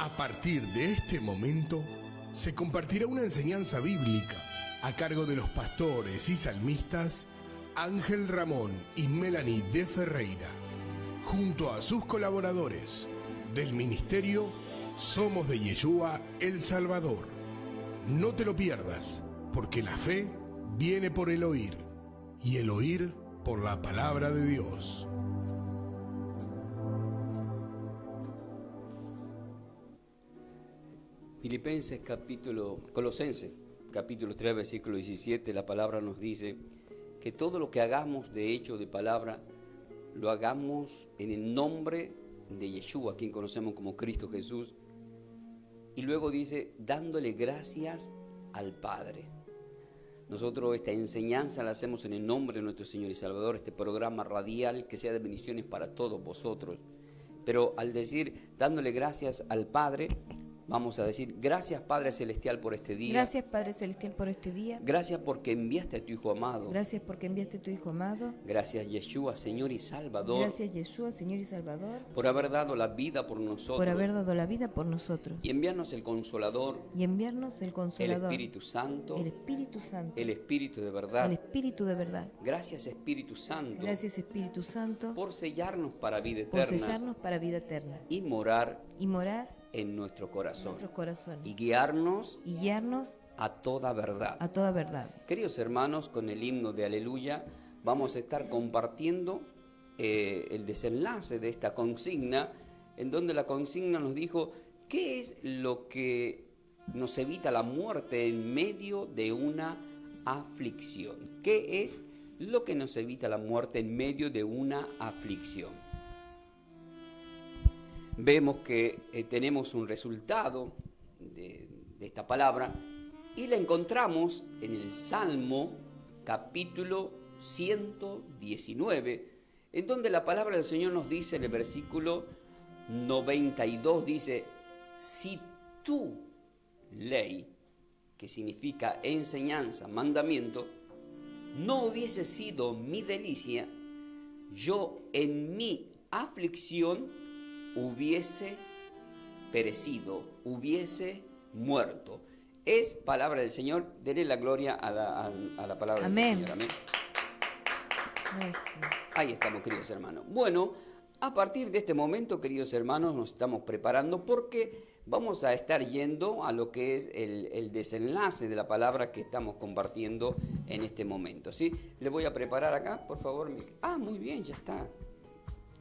A partir de este momento, se compartirá una enseñanza bíblica a cargo de los pastores y salmistas Ángel Ramón y Melanie de Ferreira, junto a sus colaboradores del ministerio Somos de Yeshua El Salvador. No te lo pierdas, porque la fe viene por el oír, y el oír por la palabra de Dios. Colosenses, capítulo 3, versículo 17, la palabra nos dice que todo lo que hagamos de hecho de palabra, lo hagamos en el nombre de Yeshua, a quien conocemos como Cristo Jesús, y luego dice, dándole gracias al Padre. Nosotros esta enseñanza la hacemos en el nombre de nuestro Señor y Salvador, este programa radial que sea de bendiciones para todos vosotros. Pero al decir, dándole gracias al Padre, vamos a decir, gracias Padre Celestial por este día. Gracias Padre Celestial por este día. Gracias porque enviaste a tu Hijo amado. Gracias porque enviaste a tu Hijo amado. Gracias Yeshua, Señor y Salvador. Gracias Yeshua, Señor y Salvador. Por haber dado la vida por nosotros. Por haber dado la vida por nosotros. Y enviarnos el Consolador. Y enviarnos el Consolador. El Espíritu Santo. El Espíritu Santo. El Espíritu de verdad. El Espíritu de verdad. Gracias Espíritu Santo. Gracias Espíritu Santo. Por sellarnos para vida eterna. Por sellarnos para vida eterna. Y morar. Y morar en nuestro corazón. Nuestros corazones. Y guiarnos a toda verdad. A toda verdad. Queridos hermanos, con el himno de Aleluya vamos a estar compartiendo el desenlace de esta consigna, en donde la consigna nos dijo qué es lo que nos evita la muerte en medio de una aflicción. ¿Qué es lo que nos evita la muerte en medio de una aflicción? Vemos que tenemos un resultado de esta palabra y la encontramos en el Salmo capítulo 119, en donde la palabra del Señor nos dice en el versículo 92, dice, si tu ley, que significa enseñanza, mandamiento, no hubiese sido mi delicia, yo en mi aflicción hubiese perecido, hubiese muerto. Es palabra del Señor. Denle la gloria a la palabra Amén. del Señor. Amén. Ahí estamos, queridos hermanos. Bueno, a partir de este momento, queridos hermanos, nos estamos preparando porque vamos a estar yendo a lo que es el desenlace de la palabra que estamos compartiendo en este momento, ¿sí? Le voy a preparar acá, por favor. Muy bien, ya está.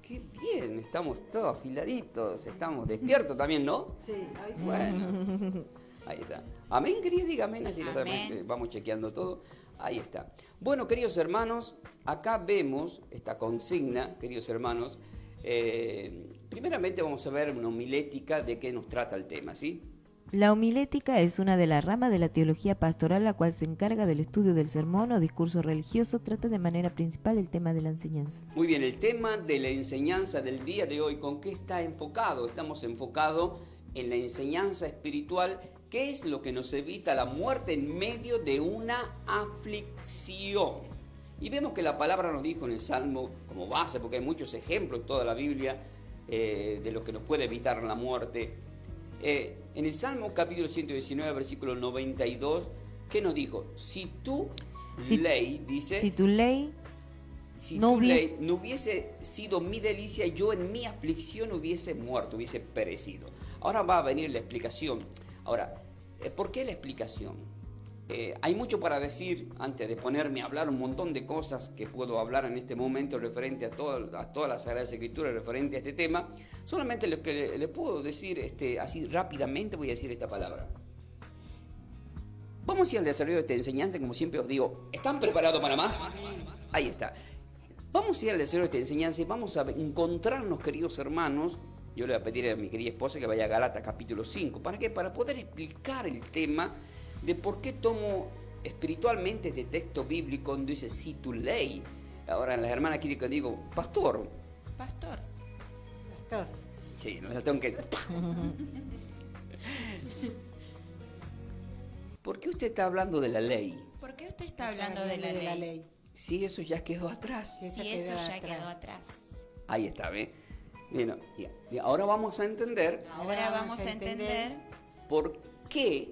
Qué bien, estamos todos afiladitos, estamos despiertos también, ¿no? Sí, ahí sí. Bueno, ahí está. Amén, querida, diga amén, así Amén. vamos chequeando todo. Ahí está. Bueno, queridos hermanos, acá vemos esta consigna, queridos hermanos. Primeramente vamos a ver una homilética de qué nos trata el tema, ¿sí? La homilética es una de las ramas de la teología pastoral, la cual se encarga del estudio del sermón o discurso religioso, trata de manera principal el tema de la enseñanza. Muy bien, el tema de la enseñanza del día de hoy, ¿con qué está enfocado? Estamos enfocados en la enseñanza espiritual, ¿qué es lo que nos evita la muerte en medio de una aflicción? Y vemos que la palabra nos dijo en el Salmo, como base, porque hay muchos ejemplos en toda la Biblia de lo que nos puede evitar la muerte. En el Salmo capítulo 119, versículo 92, ¿qué nos dijo? Si tu ley no hubiese sido mi delicia, yo en mi aflicción hubiese muerto, hubiese perecido. Ahora va a venir la explicación. Ahora, ¿por qué la explicación? Hay mucho para decir antes de ponerme a hablar un montón de cosas que puedo hablar en este momento referente a todas las Sagradas Escrituras referente a este tema. Solamente lo que le puedo decir así rápidamente voy a decir esta palabra. Vamos a ir al desarrollo de esta enseñanza, como siempre os digo. ¿Están preparados para más? Ahí está. Vamos a ir al desarrollo de esta enseñanza y vamos a encontrarnos, queridos hermanos. Yo le voy a pedir a mi querida esposa que vaya a Gálatas capítulo 5. ¿Para qué? Para poder explicar el tema de por qué tomo espiritualmente este texto bíblico donde dice si tu ley. Ahora las hermanas quieren que digo, pastor. Sí, no la tengo que... ¿Por qué usted está hablando de la ley? ¿Por qué usted está hablando de la ley? Sí, eso ya quedó atrás. Sí, eso ya quedó atrás. Ahí está, ¿ve? Bien, y ahora vamos a entender Ahora vamos a entender por qué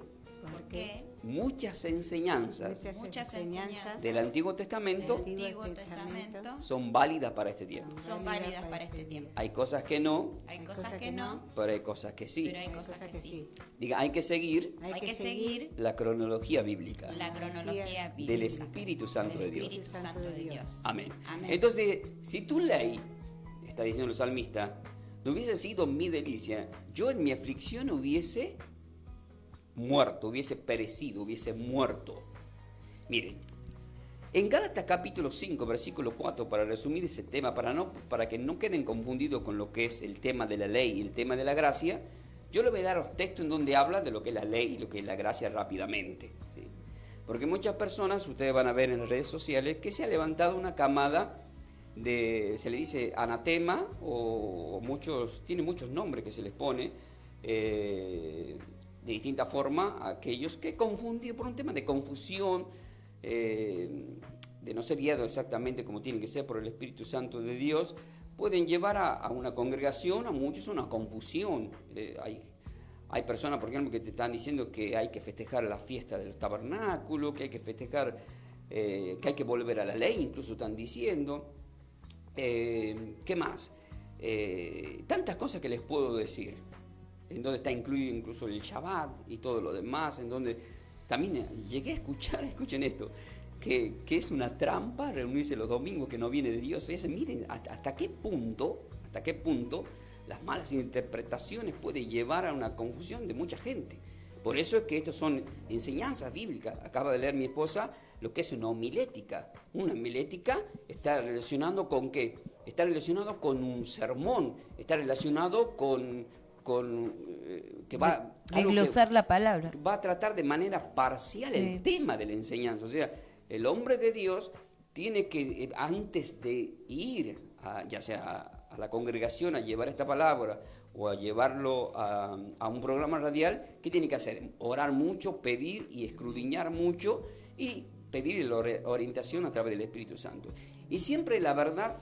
por qué muchas enseñanzas muchas enseñanzas del Antiguo Testamento del Antiguo Testamento son válidas para este tiempo. son válidas para este tiempo. Hay cosas que no, Hay cosas que no, pero hay cosas que sí. pero hay cosas que sí. Diga, hay que seguir Hay que seguir la cronología bíblica la cronología bíblica del Espíritu Santo de del Dios. Espíritu Santo de Dios. Amén. Amén. Entonces, si tu ley, está diciendo el salmista, no hubiese sido mi delicia, yo en mi aflicción hubiese muerto, hubiese perecido, hubiese muerto. Miren, en Gálatas capítulo 5, versículo 4, para resumir ese tema, para que no queden confundidos con lo que es el tema de la ley y el tema de la gracia, yo le voy a dar los textos en donde habla de lo que es la ley y lo que es la gracia rápidamente, ¿sí? Porque muchas personas, ustedes van a ver en las redes sociales, que se ha levantado una camada se le dice anatema, o tiene muchos nombres que se les pone, de distinta forma, a aquellos que confundidos por un tema de confusión, de no ser guiado exactamente como tiene que ser por el Espíritu Santo de Dios, pueden llevar a una congregación, a muchos, a una confusión. Hay personas, por ejemplo, que te están diciendo que hay que festejar la fiesta del tabernáculo, que hay que festejar, que hay que volver a la ley, incluso están diciendo. ¿Qué más? Tantas cosas que les puedo decir, en donde está incluido incluso el Shabbat y todo lo demás, en donde también llegué a escuchar, escuchen esto, que es una trampa reunirse los domingos, que no viene de Dios. Y miren hasta qué punto las malas interpretaciones pueden llevar a una confusión de mucha gente. Por eso es que estos son enseñanzas bíblicas. Acaba de leer mi esposa lo que es una homilética. Una homilética está relacionado con ¿qué? Está relacionado con un sermón, está relacionado con que va de glosar la palabra. va a tratar de manera parcial el tema de la enseñanza. O sea, el hombre de Dios tiene que, antes de ir ya sea a la congregación a llevar esta palabra o a llevarlo a un programa radial, ¿qué tiene que hacer? Orar mucho, pedir y escudriñar mucho y pedir la orientación a través del Espíritu Santo. Y siempre la verdad,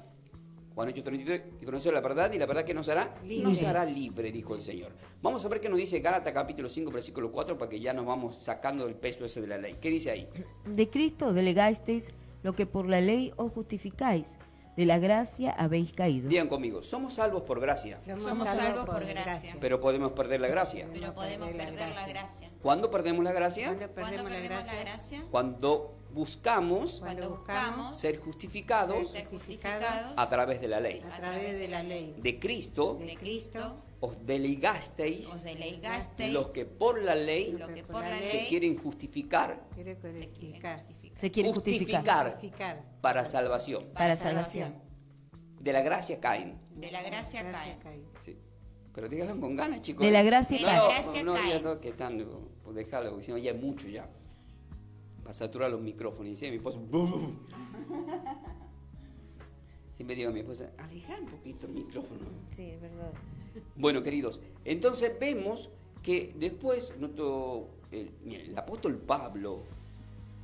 Juan 8:32, y conocer la verdad, y la verdad que nos hará libre, dijo el Señor. Vamos a ver qué nos dice Gálatas capítulo 5, versículo 4, para que ya nos vamos sacando del peso ese de la ley. ¿Qué dice ahí? De Cristo delegasteis lo que por la ley os justificáis, de la gracia habéis caído. Digan conmigo, somos salvos por gracia, Somos salvos por gracia, pero podemos perder la gracia. pero podemos perder la gracia. ¿Cuándo perdemos la gracia? ¿Cuándo perdemos la gracia? Cuando buscamos Cuando buscamos ser justificados ser justificados a través de la ley. a través de la ley De Cristo de Cristo, os delegasteis os delegasteis los que por la ley lo que por la se ley quieren justificar Se quiere justificar para salvación. para salvación. De la gracia caen. de la gracia cae. Sí. Pero díganlo con ganas, chicos. De la gracia De cae. la gracia no, cae. ya no, que están, pues dejarlo, porque si no ya es mucho ya. Para saturar los micrófonos. Y dice mi esposa, ¡bum! Siempre digo a mi esposa, alejar un poquito el micrófono. Sí, es verdad. Bueno, queridos, entonces vemos que después miren, el apóstol Pablo,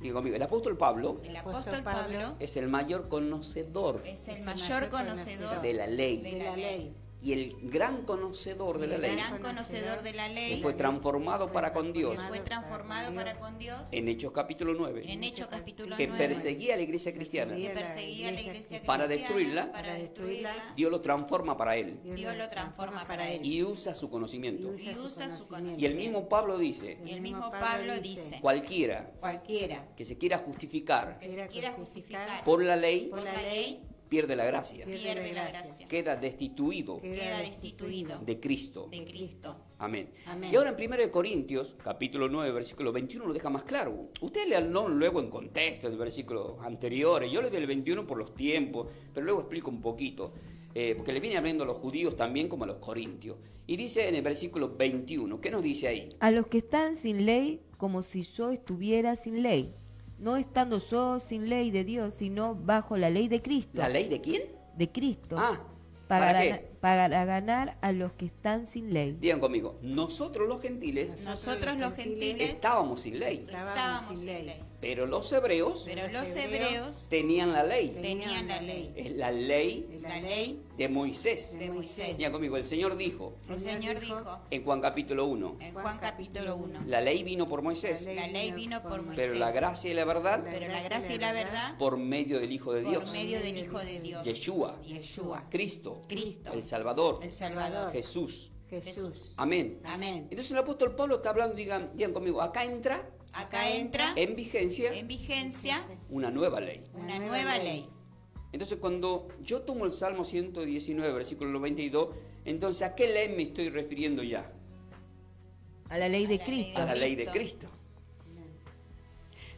digo conmigo, el apóstol Pablo El apóstol Pablo es el mayor conocedor es el mayor conocedor de la ley de la ley. y el gran conocedor de la El ley, gran conocedor de la que ley, fue transformado para con Dios que fue transformado para con Dios en Hechos capítulo 9, en Hechos capítulo que 9, perseguía a la iglesia cristiana. que perseguía a la iglesia Para cristiana, destruirla, para destruirla, Dios lo transforma para él Dios lo transforma para él y usa su conocimiento. y usa su conocimiento. Y el mismo Pablo dice, Y el mismo Pablo dice, cualquiera cualquiera que se quiera justificar que se quiera justificar por la ley por la ley pierde la gracia, pierde la gracia, queda destituido queda destituido de Cristo. de Cristo. Amén. Amén. Y ahora en 1 Corintios, capítulo 9, versículo 21, lo deja más claro. Ustedes leanlo luego en contexto de versículos anteriores. Yo le doy el 21 por los tiempos, pero luego explico un poquito. Porque le viene hablando a los judíos también como a los corintios. Y dice en el versículo 21, ¿qué nos dice ahí? A los que están sin ley, como si yo estuviera sin ley, no estando yo sin ley de Dios, sino bajo la ley de Cristo. ¿La ley de quién? De Cristo. Ah, ¿para qué? para ganar a los que están sin ley. Digan conmigo, nosotros los gentiles Nosotros los gentiles estábamos sin ley, estábamos sin ley. pero los hebreos Pero los hebreos tenían la ley. tenían la ley. Es la ley La ley de Moisés. de Moisés. Digan conmigo, el Señor dijo El Señor dijo en Juan capítulo 1, en Juan capítulo 1, la ley vino por Moisés, la ley vino por Moisés, pero la gracia y la verdad pero la gracia y la verdad por medio del Hijo de por Dios, medio del Hijo de Dios, Yeshua, Yeshua, Cristo, Cristo, el Salvador, el Salvador, Jesús. Jesús. Amén. Amén. Entonces el apóstol Pablo está hablando, digan conmigo, acá entra Acá entra en vigencia en vigencia una nueva ley. una nueva ley. Entonces cuando yo tomo el Salmo 119, versículo 92, entonces ¿a qué ley me estoy refiriendo ya? A la ley de la Cristo. A la ley de Cristo.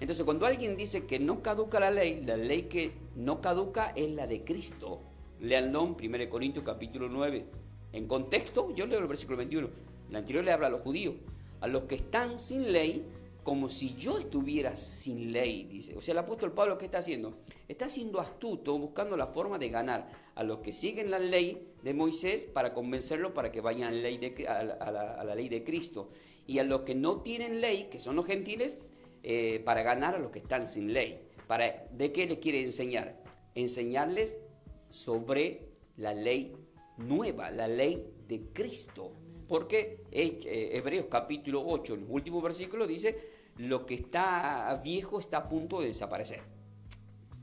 Entonces cuando alguien dice que no caduca la ley que no caduca es la de Cristo. Léanlo en 1 Corintios capítulo 9. En contexto, yo leo el versículo 21. El anterior le habla a los judíos, a los que están sin ley, como si yo estuviera sin ley, dice. O sea, el apóstol Pablo, ¿qué está haciendo? Está siendo astuto, buscando la forma de ganar a los que siguen la ley de Moisés para convencerlos para que vayan a la ley de Cristo. Y a los que no tienen ley, que son los gentiles, para ganar a los que están sin ley. ¿De qué les quiere enseñar? Enseñarles sobre la ley nueva, la ley de Cristo. Porque Hebreos capítulo 8, en el último versículo, dice, lo que está viejo está a punto de desaparecer.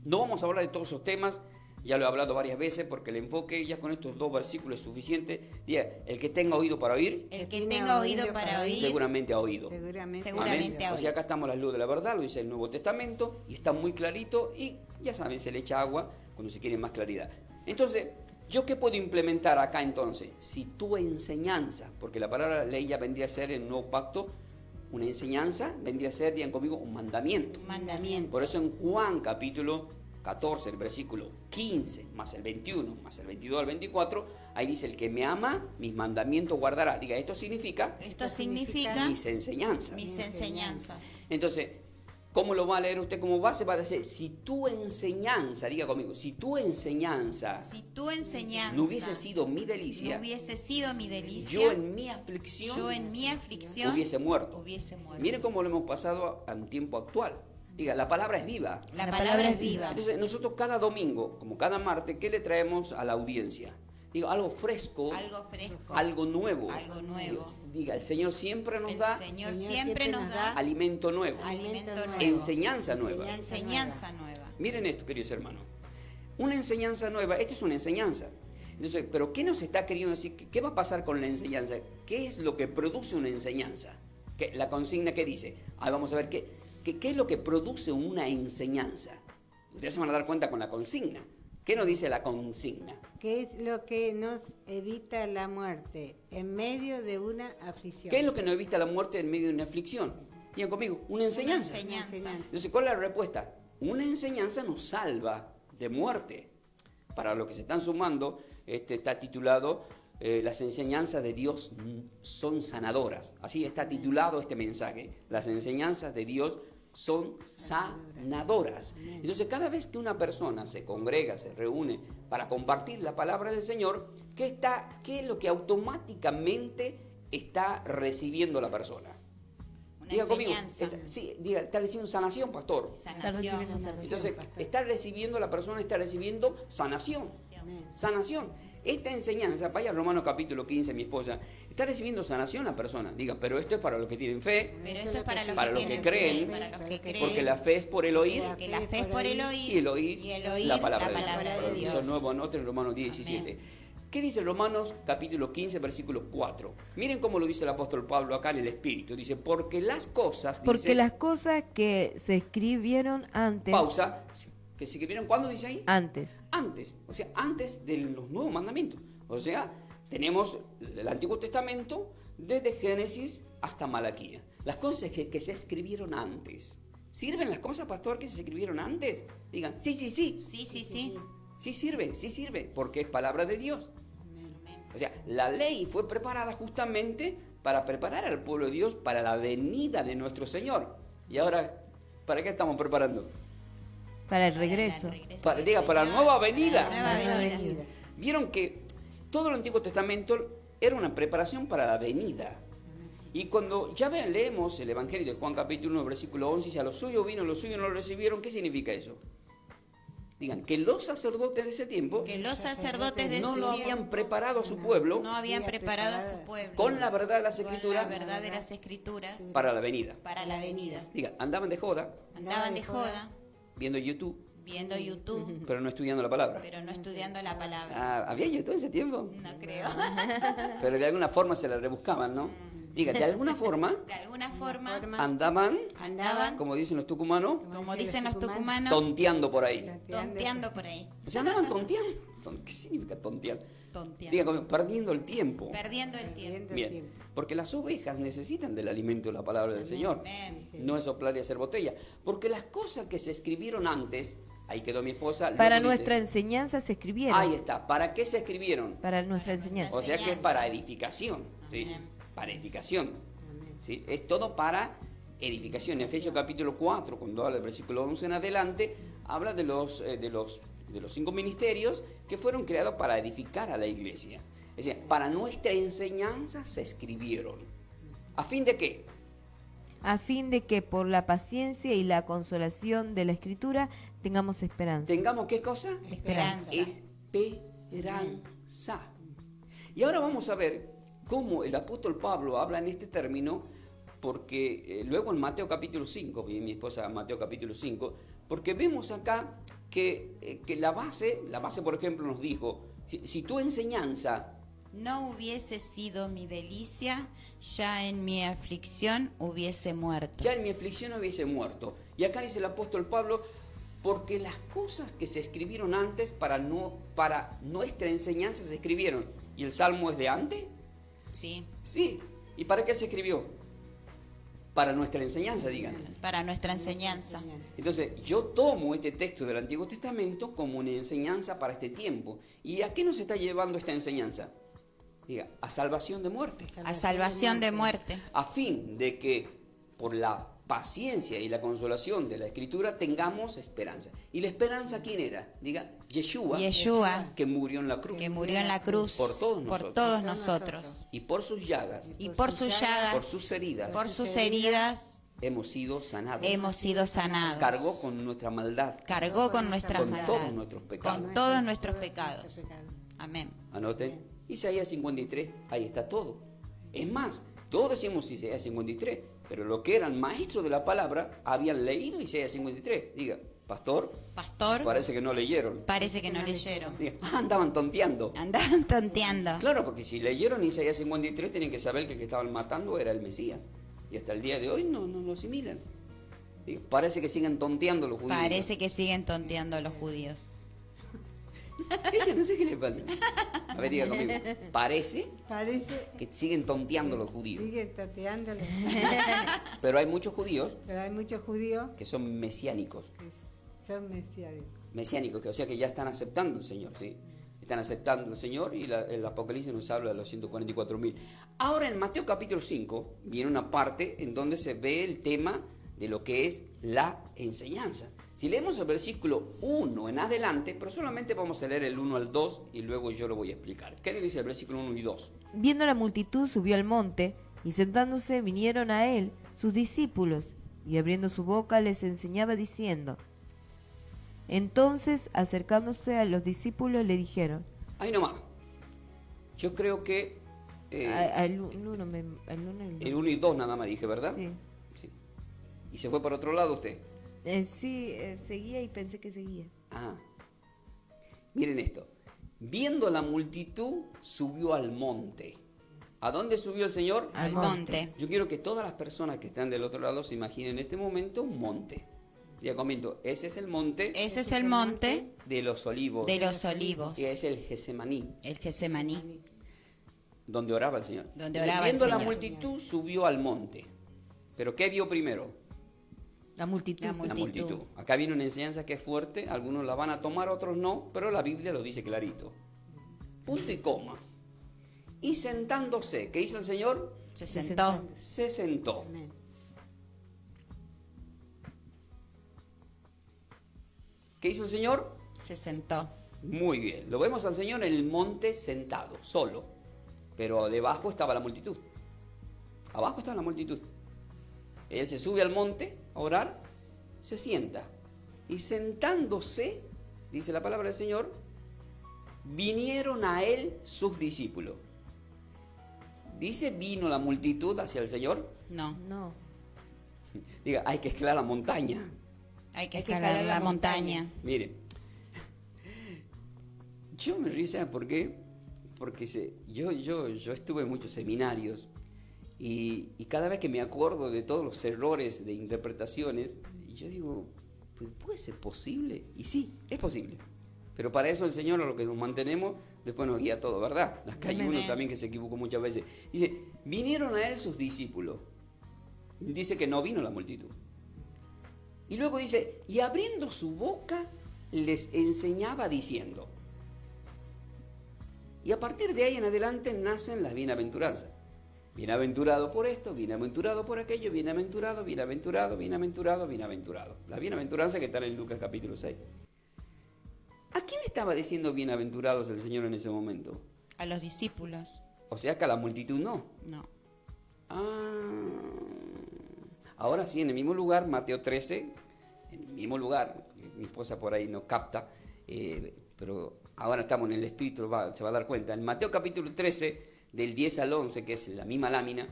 No vamos a hablar de todos esos temas, ya lo he hablado varias veces, porque el enfoque ya con estos dos versículos es suficiente. Diga, el que tenga oído para oír, El que tenga oído para oír, seguramente ha oído. seguramente Amén. ha O sea, oído. acá estamos a la luz de la verdad, lo dice el Nuevo Testamento, y está muy clarito, y ya saben, se le echa agua cuando se quiere más claridad. Entonces, ¿yo qué puedo implementar acá entonces? Si tu enseñanza, porque la palabra ley ya vendría a ser en el Nuevo Pacto, una enseñanza vendría a ser, digan conmigo, un mandamiento. Mandamiento. Por eso en Juan capítulo 14, el versículo 15, más el 21, más el 22 al 24, ahí dice, el que me ama, mis mandamientos guardará. Diga, esto significa Esto significa mis enseñanzas. mis enseñanzas. Entonces, ¿cómo lo va a leer usted como base? Va a decir, si tu enseñanza, diga conmigo, si tu enseñanza Si tu enseñanza no hubiese sido mi delicia, no hubiese sido mi delicia, yo en mi aflicción yo en mi aflicción hubiese muerto. hubiese muerto. Miren cómo lo hemos pasado a un tiempo actual. Diga, la palabra es viva. La palabra es viva. Entonces, nosotros cada domingo, como cada martes, ¿qué le traemos a la audiencia? Digo, algo fresco, Algo fresco. algo nuevo. Algo nuevo. Diga, el Señor siempre nos El da Señor siempre nos da alimento nuevo, alimento nuevo. enseñanza nueva. Enseñanza nueva. Miren esto, queridos hermanos. Una enseñanza nueva, esto es una enseñanza. Entonces, ¿pero qué nos está queriendo decir? ¿Qué va a pasar con la enseñanza? ¿Qué es lo que produce una enseñanza? La consigna que dice. Ahí vamos a ver qué es lo que produce una enseñanza. Ustedes se van a dar cuenta con la consigna. ¿Qué nos dice la consigna? ¿Qué es lo que nos evita la muerte en medio de una aflicción? ¿Qué es lo que nos evita la muerte en medio de una aflicción? Digan conmigo, una enseñanza. Una enseñanza. Entonces, ¿cuál es la respuesta? Una enseñanza nos salva de muerte. Para los que se están sumando, está titulado Las enseñanzas de Dios son sanadoras. Así está titulado este mensaje. Las enseñanzas de Dios son sanadoras. Entonces, cada vez que una persona se congrega, se reúne para compartir la palabra del Señor, ¿qué es lo que automáticamente está recibiendo la persona? Una Diga conmigo, enseñanza. está recibiendo sanación, pastor. Sanación. Entonces, la persona está recibiendo sanación. Sanación. Esta enseñanza, vaya a Romanos capítulo 15, mi esposa, está recibiendo sanación la persona. Diga, pero esto es para los que tienen fe, Pero esto es para los para que, los que tienen creen, fe, para los que creen, porque la fe es por el oír, porque la fe es por el oír, y el oír, la palabra de de Dios. Eso es nuevo, anoten en Romanos 17. ¿Qué dice Romanos capítulo 15, versículo 4? Miren cómo lo dice el apóstol Pablo acá en el Espíritu. Dice, porque las cosas, Porque las cosas que se escribieron antes. pausa, que se escribieron, ¿cuándo dice ahí? Antes. Antes, o sea, antes de los nuevos mandamientos. O sea, tenemos el Antiguo Testamento desde Génesis hasta Malaquía. Las cosas que se escribieron antes. ¿Sirven las cosas, pastor, que se escribieron antes? Digan, sí. Sí, sí, sí. Sí sirve, porque es palabra de Dios. O sea, la ley fue preparada justamente para preparar al pueblo de Dios para la venida de nuestro Señor. Y ahora, ¿para qué estamos preparando? Para el regreso. Para la nueva venida. Nueva venida. Vieron que todo el Antiguo Testamento era una preparación para la venida. Y cuando ya leemos el Evangelio de Juan capítulo 1, versículo 11, dice, a los suyos vino, los suyos no lo recibieron. ¿Qué significa eso? Digan, que los sacerdotes de ese tiempo Que los sacerdotes de no ese lo tiempo habían preparado a su pueblo no habían preparado a su pueblo con la verdad de las con la Escrituras verdad de las Escrituras para la venida. para la venida. Diga, andaban de joda, Andaban de joda, viendo YouTube, viendo YouTube, pero no estudiando la palabra. pero no estudiando la palabra. Ah, ¿había YouTube en ese tiempo? No creo. Pero de alguna forma se la rebuscaban, ¿no? Diga, de alguna forma De alguna forma andaban, como dicen los tucumanos, como dicen los tucumanos, tonteando por ahí. tonteando por ahí. O sea, andaban tonteando. ¿Qué significa tontear? Tonteando. Diga, como perdiendo el tiempo. Perdiendo el tiempo. Bien, porque las ovejas necesitan del alimento de la palabra del Señor. Amén. No es soplar y hacer botella. Porque las cosas que se escribieron antes, ahí quedó mi esposa. Para luego dice, nuestra enseñanza se escribieron. ahí está. ¿Para qué se escribieron? Para nuestra enseñanza. O sea que es para edificación. ¿Sí? Para edificación. ¿Sí? Es todo para edificación. En Efesios capítulo 4, cuando habla del versículo 11 en adelante, habla de los 5 ministerios que fueron creados para edificar a la iglesia. Es decir, para nuestra enseñanza se escribieron. ¿A fin de qué? A fin de que por la paciencia y la consolación de la Escritura tengamos esperanza. ¿Tengamos qué cosa? Esperanza. Esperanza. Y ahora vamos a ver cómo el apóstol Pablo habla en este término, porque luego en Mateo capítulo 5, mi esposa Mateo capítulo 5, porque vemos acá que la base, por ejemplo, nos dijo, si tu enseñanza No hubiese sido mi delicia, ya en mi aflicción hubiese muerto. ya en mi aflicción hubiese muerto. Y acá dice el apóstol Pablo, porque las cosas que se escribieron antes para nuestra enseñanza se escribieron. ¿Y el Salmo es de antes? Sí, Sí. ¿Y para qué se escribió? Para nuestra enseñanza, digan. para nuestra enseñanza. Entonces, yo tomo este texto del Antiguo Testamento como una enseñanza para este tiempo. ¿Y a qué nos está llevando esta enseñanza? Diga, a salvación de muerte. A salvación de muerte. A fin de que por la paciencia y la consolación de la Escritura tengamos esperanza. ¿Y la esperanza quién era? Diga, Yeshua, que murió en la cruz. que murió en la cruz Por todos nosotros. todos nosotros. Y por sus llagas, Y por sus llagas, por sus heridas, por sus heridas, hemos sido sanados. hemos sido sanados. Cargó con nuestra maldad, Cargó con nuestras con maldades, todos nuestros pecados. con todos nuestros pecados. Amén. Anoten, Isaías 53, ahí está todo. Es más, todos decimos Isaías 53, pero los que eran maestros de la palabra habían leído Isaías 53. Diga, pastor, Pastor, parece que no leyeron. parece que no leyeron. Diga, andaban tonteando. Andaban tonteando. Claro, porque si leyeron Isaías 53 tienen que saber que el que estaban matando era el Mesías. Y hasta el día de hoy no lo asimilan. Diga, parece que siguen tonteando los judíos. Parece que siguen tonteando los judíos. Ella no sé qué le pasa. A ver, diga conmigo. Parece Parece que siguen tonteando los judíos. sigue tateándole. Pero hay muchos judíos Pero hay muchos judíos que son mesiánicos. que son mesiánicos. Mesiánicos, que, o sea que ya están aceptando al Señor, ¿sí? Están aceptando al Señor y el Apocalipsis nos habla de los 144.000. Ahora en Mateo capítulo 5 viene una parte en donde se ve el tema de lo que es la enseñanza. Si leemos el versículo 1 en adelante, pero solamente vamos a leer el 1 al 2 y luego yo lo voy a explicar. ¿Qué dice el versículo 1 y 2? Viendo la multitud, subió al monte, y sentándose vinieron a él sus discípulos, y abriendo su boca les enseñaba diciendo. Entonces, acercándose a los discípulos, le dijeron. Ahí nomás. Yo creo que El uno el 1 y 2 nada más dije, ¿verdad? Sí. Sí. ¿Y se fue por otro lado usted? Seguía y pensé que seguía. Ah. Miren esto. Viendo la multitud, subió al monte. ¿A dónde subió el Señor? Al Al monte. monte. Yo quiero que todas las personas que están del otro lado se imaginen en este momento un monte. Ya comento, ese es el monte Ese es el monte de los olivos. de los olivos, Y es el Getsemaní, el Getsemaní, donde oraba el Señor. Donde Entonces, oraba el viendo la Señor. multitud, subió al monte. ¿Pero qué vio primero? La multitud. La La multitud. multitud. Acá viene una enseñanza que es fuerte, algunos la van a tomar, otros no, pero la Biblia lo dice clarito. Punto y coma. Y sentándose, ¿qué hizo el Señor? Se sentó. Se sentó. Amén. ¿Qué hizo el Señor? Se sentó. Muy bien. Lo vemos al Señor en el monte sentado, solo. Pero debajo estaba la multitud. Abajo estaba la multitud. Él se sube al monte a orar, se sienta. Y sentándose, dice la palabra del Señor, vinieron a él sus discípulos. ¿Dice vino la multitud hacia el Señor? No, No. Diga, hay que escalar la montaña. hay que escalar la montaña. Mire, yo me río, ¿saben por qué? Porque yo estuve en muchos seminarios y cada vez que me acuerdo de todos los errores de interpretaciones, yo digo, pues, ¿puede ser posible? Y sí, es posible. Pero para eso el Señor, a lo que nos mantenemos, después nos guía todo, ¿verdad? Acá hay uno también que se equivocó muchas veces. Dice, vinieron a él sus discípulos. Dice que no vino la multitud. Y luego dice, y abriendo su boca les enseñaba diciendo. Y a partir de ahí en adelante nacen las bienaventuranzas. Bienaventurado por esto, bienaventurado por aquello, bienaventurado, bienaventurado, bienaventurado, bienaventurado. Las bienaventuranzas que están en Lucas capítulo 6. ¿A quién estaba diciendo bienaventurados el Señor en ese momento? A los discípulos. O sea que a la multitud no. No. Ahora sí, en el mismo lugar, Mateo 13, en el mismo lugar, mi esposa por ahí no capta, pero ahora estamos en el Espíritu, se va a dar cuenta. En Mateo capítulo 13, del 10 al 11, que es la misma lámina,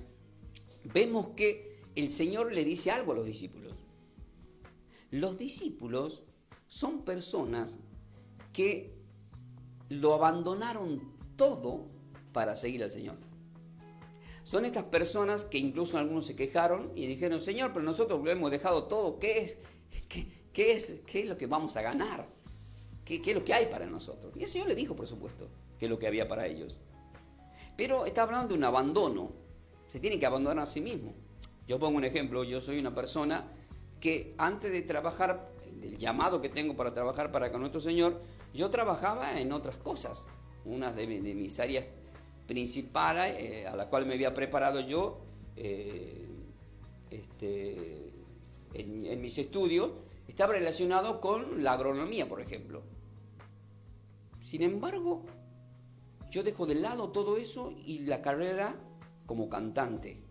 vemos que el Señor le dice algo a los discípulos. Los discípulos son personas que lo abandonaron todo para seguir al Señor. Son estas personas que incluso algunos se quejaron y dijeron, Señor, pero nosotros lo hemos dejado todo, ¿qué es lo que vamos a ganar? ¿Qué es lo que hay para nosotros? Y el Señor le dijo, por supuesto, qué es lo que había para ellos. Pero está hablando de un abandono, se tiene que abandonar a sí mismo. Yo pongo un ejemplo, yo soy una persona que antes de trabajar, el llamado que tengo para trabajar para con nuestro Señor, yo trabajaba en otras cosas. Una de mis áreas principales a la cual me había preparado yo en mis estudios, estaba relacionado con la agronomía, por ejemplo. Sin embargo, yo dejo de lado todo eso y la carrera como cantante.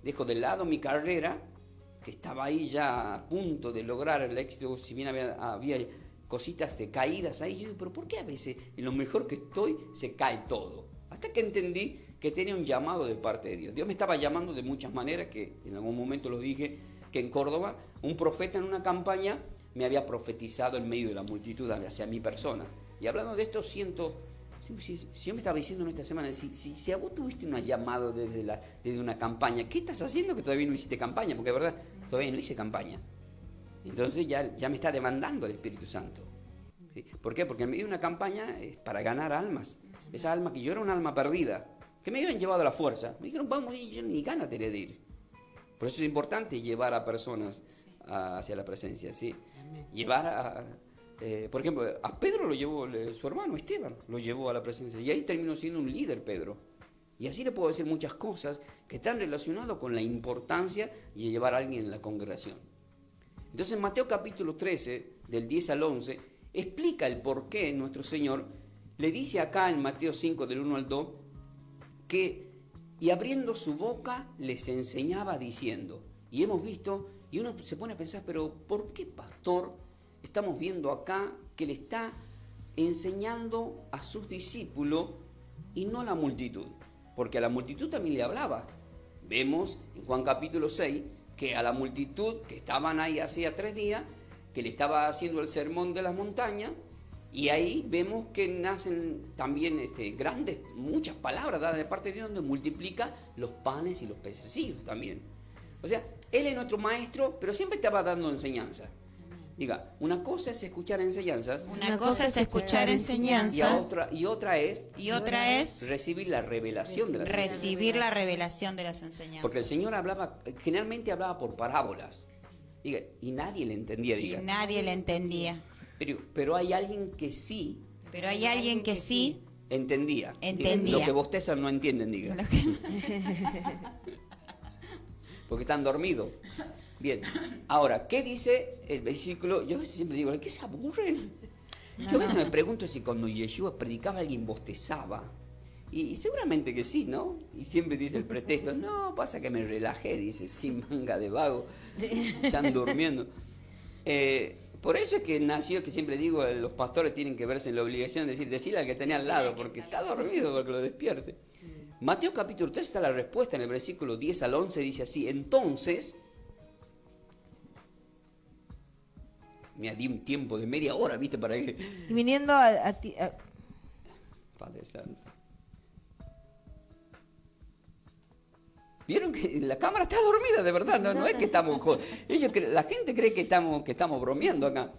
Dejo de lado mi carrera, que estaba ahí ya a punto de lograr el éxito, si bien había cositas de caídas ahí. Yo digo, pero ¿por qué a veces en lo mejor que estoy se cae todo? Hasta que entendí que tenía un llamado de parte de Dios. Dios me estaba llamando de muchas maneras, que en algún momento lo dije, que en Córdoba un profeta en una campaña me había profetizado en medio de la multitud hacia mi persona. Y hablando de esto siento, si yo me estaba diciendo en esta semana, si a vos tuviste un llamado desde una campaña, ¿qué estás haciendo que todavía no hiciste campaña? Porque de verdad, todavía no hice campaña. Entonces ya me está demandando el Espíritu Santo. ¿Sí? ¿Por qué? Porque en medio de una campaña es para ganar almas. Esa alma que yo era un alma perdida, que me habían llevado a la fuerza. Me dijeron, vamos, y yo ni ganas tenía de ir. Por eso es importante llevar a personas hacia la presencia, ¿sí? Llevar por ejemplo, a Pedro lo llevó su hermano Esteban, lo llevó a la presencia. Y ahí terminó siendo un líder Pedro. Y así le puedo decir muchas cosas que están relacionadas con la importancia de llevar a alguien en la congregación. Entonces en Mateo capítulo 13, del 10 al 11, explica el por qué nuestro Señor le dice acá en Mateo 5, del 1 al 2, que y abriendo su boca les enseñaba diciendo. Y hemos visto, y uno se pone a pensar, pero ¿por qué, pastor, estamos viendo acá que le está enseñando a sus discípulos y no a la multitud? Porque a la multitud también le hablaba. Vemos en Juan capítulo 6 que a la multitud que estaban ahí hacía 3 días, que le estaba haciendo el sermón de las montañas, y ahí vemos que nacen también muchas palabras dadas de parte de Dios, donde multiplica los panes y los pececillos también. O sea, Él es nuestro maestro, pero siempre estaba dando enseñanza. Diga, una cosa es escuchar enseñanzas. Una cosa es escuchar enseñanzas. Y otra es recibir la revelación de las enseñanzas. Recibir la revelación de las enseñanzas. Porque el Señor generalmente hablaba por parábolas. Diga, y nadie le entendía, diga. Y nadie le entendía. Pero hay alguien que sí. Pero hay alguien que sí entendía. Entendía. Diga, lo que bostezan no entienden, diga. Porque están dormidos. Bien, ahora, ¿qué dice el versículo? Yo a veces siempre digo, ¿qué se aburren? Yo a veces me pregunto si cuando Yeshua predicaba alguien bostezaba. Y seguramente que sí, ¿no? Y siempre dice el pretexto, no, pasa que me relajé, dice, sin manga de vago, están durmiendo. Por eso es que nació, que siempre digo, los pastores tienen que verse en la obligación de decirle al que tenía al lado, porque está dormido, para que lo despierte. Mateo capítulo 3 está la respuesta en el versículo 10 al 11, dice así, entonces, me di un tiempo de media hora, ¿viste? Para que... Y viniendo Padre Santo. Vieron que la cámara está dormida, de verdad, no es que estamos... la gente cree que estamos bromeando acá.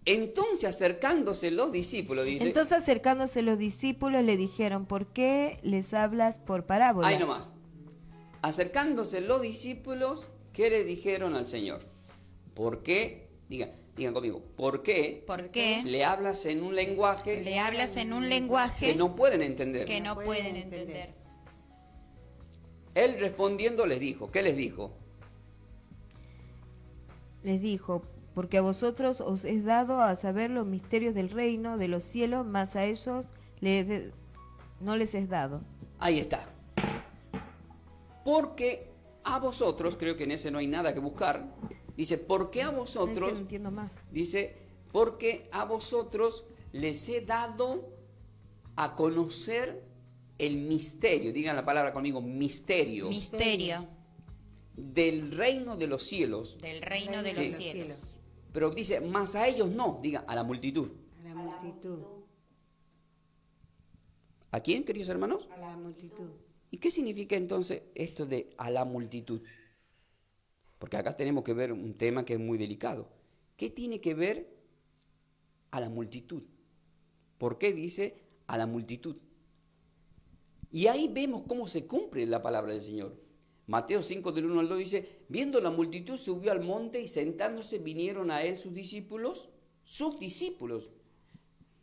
Entonces acercándose los discípulos, dice... Entonces acercándose los discípulos le dijeron, ¿por qué les hablas por parábolas? Ahí nomás. Acercándose los discípulos, ¿qué le dijeron al Señor? ¿Por qué? Digan conmigo, ¿por qué? ¿Por qué? Le hablas en un lenguaje... Le hablas en un lenguaje que no pueden entender. que no pueden entender. Él respondiendo les dijo, ¿qué les dijo? Les dijo, porque a vosotros os es dado a saber los misterios del reino de los cielos, mas a ellos no les es dado. Ahí está. Porque a vosotros, creo que en ese no hay nada que buscar, dice, porque a vosotros, No entiendo más. dice, porque a vosotros les he dado a conocer el misterio, digan la palabra conmigo, misterio, Misterio del reino de los cielos. del reino de los cielos. Pero dice, más a ellos no, diga, a la multitud. A la multitud. ¿A quién, queridos hermanos? A la multitud. ¿Y qué significa entonces esto de a la multitud? Porque acá tenemos que ver un tema que es muy delicado. ¿Qué tiene que ver a la multitud? ¿Por qué dice a la multitud? Y ahí vemos cómo se cumple la palabra del Señor. Mateo 5 del 1 al 2 dice, viendo la multitud subió al monte y sentándose vinieron a él sus discípulos.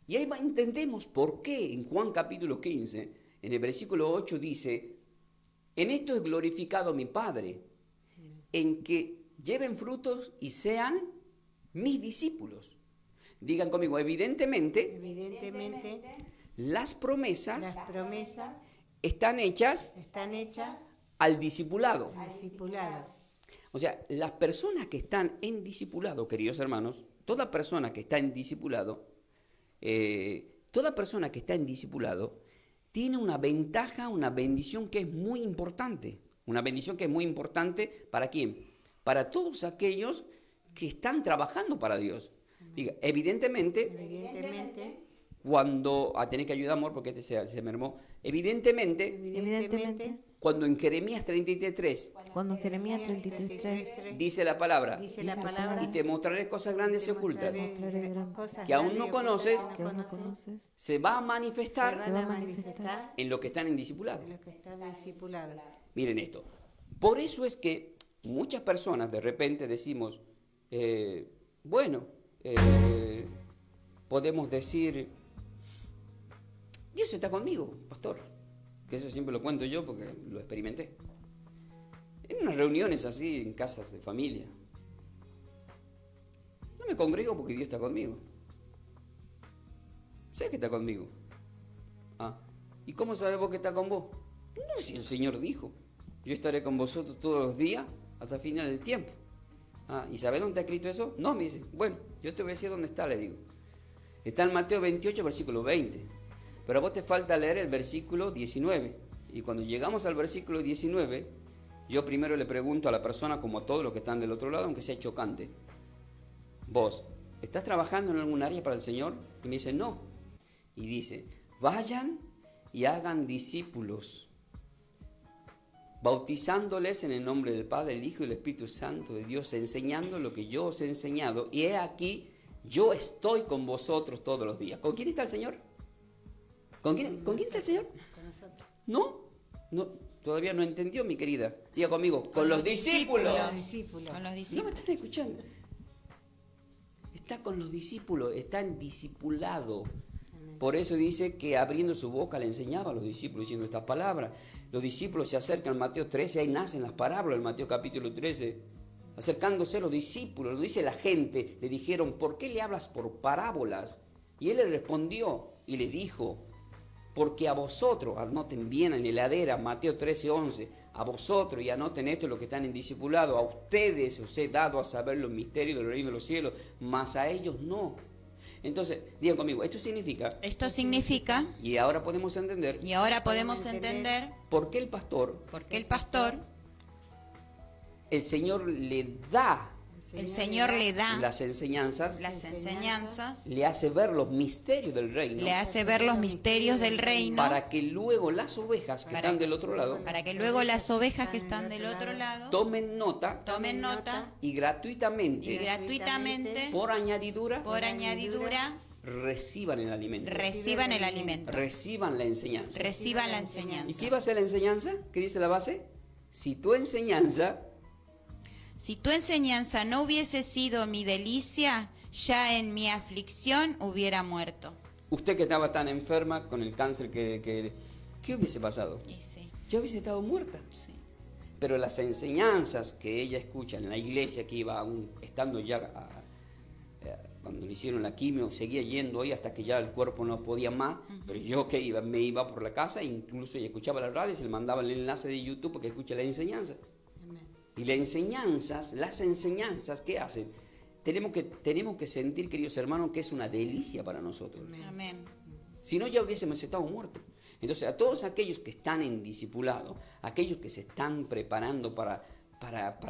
Y ahí entendemos por qué en Juan capítulo 15, en el versículo 8 dice, en esto es glorificado mi Padre, en que lleven frutos y sean mis discípulos. Digan conmigo, evidentemente, las promesas están hechas al discipulado. O sea, las personas que están en discipulado, queridos hermanos, toda persona que está en discipulado, tiene una ventaja, una bendición que es muy importante. Una bendición que es muy importante, ¿para quién? Para todos aquellos que están trabajando para Dios. Diga, evidentemente, cuando... tenés que ayudar, amor, porque se mermó. Evidentemente, cuando en Jeremías 33.3 Cuando en Jeremías 33:3 dice la palabra, Dice la palabra, y te mostraré cosas grandes y ocultas, cosas que aún no conoces, que aún no conoces, se va a manifestar van a manifestar en los que están en discipulado. los que están discipulados. Miren esto. Por eso es que muchas personas de repente decimos, podemos decir, Dios está conmigo, pastor. Que eso siempre lo cuento yo porque lo experimenté. En unas reuniones así, en casas de familia. No me congrego porque Dios está conmigo. Sé que está conmigo. ¿Y cómo sabes vos que está con vos? No, si el Señor dijo, yo estaré con vosotros todos los días hasta el final del tiempo. ¿Y sabés dónde está escrito eso? No, me dice, bueno, yo te voy a decir dónde está, le digo. Está en Mateo 28, versículo 20. Pero a vos te falta leer el versículo 19. Y cuando llegamos al versículo 19, yo primero le pregunto a la persona, como a todos los que están del otro lado, aunque sea chocante, ¿vos estás trabajando en algún área para el Señor? Y me dice, no. Y dice, vayan y hagan discípulos, bautizándoles en el nombre del Padre, el Hijo y el Espíritu Santo de Dios, enseñando lo que yo os he enseñado. Y he aquí, yo estoy con vosotros todos los días. ¿Con quién está el Señor? ¿Con quién está el Señor? Con nosotros. No, todavía no entendió, mi querida. Diga conmigo, con los discípulos. Con los discípulos. Con los No me discípulos. están escuchando. Está con los discípulos, está en discipulado. Por eso dice que abriendo su boca le enseñaba a los discípulos diciendo esta palabra. Los discípulos se acercan al Mateo 13, ahí nacen las parábolas, el Mateo capítulo 13. Acercándose a los discípulos, lo dice la gente, le dijeron, ¿por qué le hablas por parábolas? Y él le respondió y le dijo, porque a vosotros, anoten bien en la heladera, Mateo 13:11, a vosotros, y anoten esto lo que están en discipulado, a ustedes os he dado a saber los misterios del reino de los cielos, mas a ellos no. Entonces, digan conmigo, esto significa, y ahora podemos entender, por qué el pastor, el Señor le da las enseñanzas, le hace ver los misterios del reino, para que luego las ovejas que están del otro lado, tomen nota, y gratuitamente, por añadidura, reciban el alimento, reciban la enseñanza. ¿Y qué va a ser la enseñanza? ¿Qué dice la base? Si tu enseñanza no hubiese sido mi delicia, ya en mi aflicción hubiera muerto. Usted que estaba tan enferma con el cáncer, ¿qué hubiese pasado? Sí. Ya hubiese estado muerta. Sí. Pero las enseñanzas que ella escucha en la iglesia, que iba aún estando ya, cuando le hicieron la quimio, seguía yendo ahí hasta que ya el cuerpo no podía más, pero yo que iba, me iba por la casa, incluso ella escuchaba la radio y se le mandaba el enlace de YouTube para que escuche la enseñanza. Y las enseñanzas, ¿qué hacen? Tenemos que sentir, queridos hermanos, que es una delicia para nosotros. Amén. Si no, ya hubiésemos estado muertos. Entonces, a todos aquellos que están en discipulado, aquellos que se están preparando para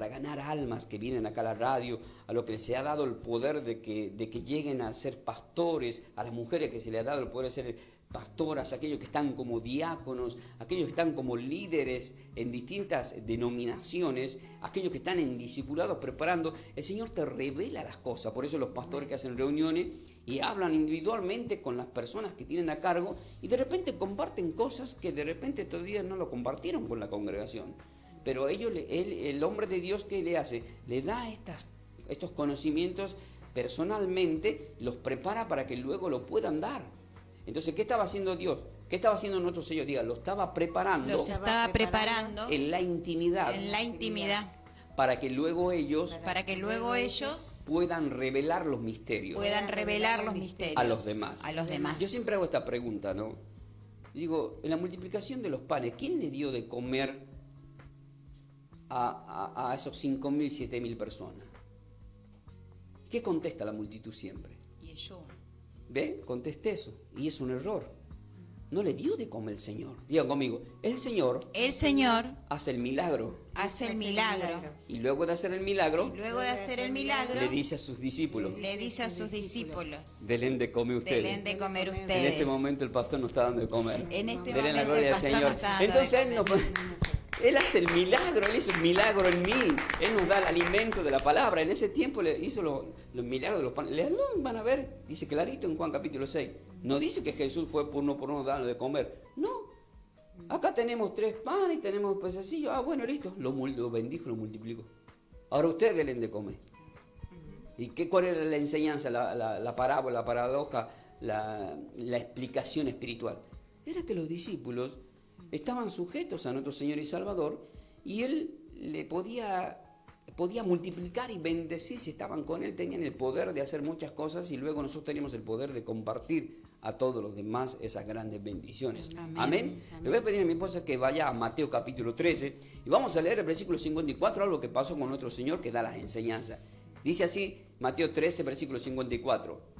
ganar almas que vienen acá a la radio, a los que se ha dado el poder de que lleguen a ser pastores, a las mujeres que se les ha dado el poder de ser pastoras, aquellos que están como diáconos, aquellos que están como líderes en distintas denominaciones, aquellos que están en discipulados preparando, el Señor te revela las cosas. Por eso los pastores que hacen reuniones y hablan individualmente con las personas que tienen a cargo y de repente comparten cosas que de repente todavía no lo compartieron con la congregación. Pero el hombre de Dios, ¿qué le hace? Le da estos conocimientos personalmente, los prepara para que luego lo puedan dar. Entonces, ¿qué estaba haciendo Dios? ¿Qué estaba haciendo nuestro Señor? Diga, lo estaba preparando en la intimidad. Para que luego ellos puedan revelar los misterios a los demás. Yo siempre hago esta pregunta, ¿no? Digo, en la multiplicación de los panes, ¿quién le dio de comer a esos 5.000, 7.000 personas? ¿Qué contesta la multitud siempre? ¿Ve? Contesté eso. Y es un error. No le dio de comer el Señor. Digan conmigo, el Señor hace el milagro. Y luego de hacer el milagro, le dice a sus discípulos, denle de comer ustedes. En este momento el pastor nos está dando de comer. Denle la gloria al Señor. Entonces Él hace el milagro, Él hizo el milagro en mí. Él nos da el alimento de la palabra. En ese tiempo le hizo los milagros de los panes. Van a ver, dice clarito en Juan capítulo 6. No dice que Jesús fue por uno darnos de comer. No. Acá tenemos 3 panes y tenemos pececillos. Ah, bueno, listo. Lo bendijo, lo multiplicó. Ahora ustedes denle de comer. ¿Y cuál era la enseñanza, la parábola, la paradoja, la explicación espiritual? Era que los discípulos estaban sujetos a nuestro Señor y Salvador y Él le podía multiplicar y bendecir. Si estaban con Él, tenían el poder de hacer muchas cosas y luego nosotros teníamos el poder de compartir a todos los demás esas grandes bendiciones. Amén. Le voy a pedir a mi esposa que vaya a Mateo capítulo 13 y vamos a leer el versículo 54, algo que pasó con nuestro Señor que da las enseñanzas. Dice así, Mateo 13, versículo 54.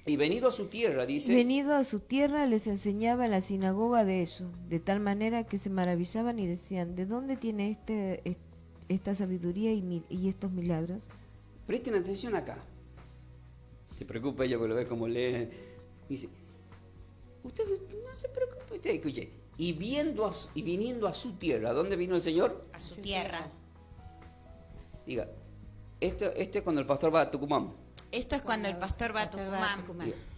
Y venido a su tierra, dice... Venido a su tierra les enseñaba en la sinagoga de ellos, de tal manera que se maravillaban y decían, ¿de dónde tiene esta sabiduría y estos milagros? Presten atención acá. Se preocupa ella porque lo ve como lee. Dice, usted no se preocupe, usted escuche. Y viniendo a su tierra, ¿a dónde vino el Señor? A su tierra. Diga, esto es cuando el pastor va a Tucumán. Esto es cuando el pastor va a Tucumán.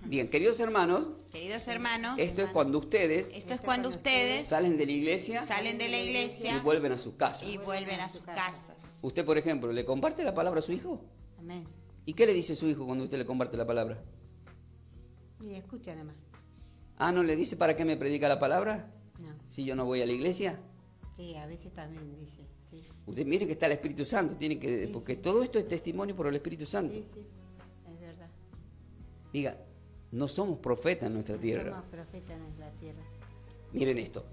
Bien, queridos hermanos, esto es cuando ustedes salen de la iglesia y vuelven a sus casas. Usted, por ejemplo, ¿le comparte la palabra a su hijo? Amén. ¿Y qué le dice su hijo cuando usted le comparte la palabra? Y escucha nada más. Ah, ¿no le dice para qué me predica la palabra? No. Si yo no voy a la iglesia. Sí, a veces también dice, sí. Usted mire que está el Espíritu Santo, porque todo esto es testimonio por el Espíritu Santo. Sí, es verdad. Diga, No somos profetas en nuestra tierra. Somos profetas en la tierra. Miren esto.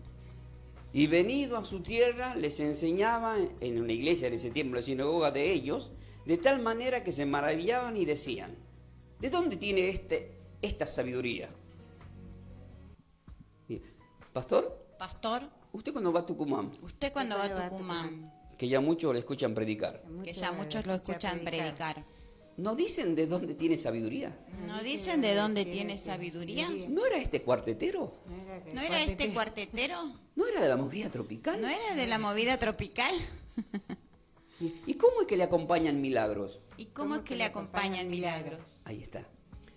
Y venido a su tierra, les enseñaba en una iglesia en ese tiempo, la sinagoga de ellos, de tal manera que se maravillaban y decían, ¿de dónde tiene esta sabiduría? Pastor, Pastor, usted cuando va a Tucumán, usted cuando va a Tucumán, que ya muchos le escuchan predicar, que ya muchos lo escuchan predicar, ¿no dicen de dónde tiene sabiduría? ¿no dicen de dónde tiene sabiduría? ¿No era este cuartetero? ¿No era este cuartetero? ¿No era de la movida tropical? ¿No era de la movida tropical? ¿Y cómo es que le acompañan milagros? ¿Y cómo es que le acompañan milagros? Ahí está.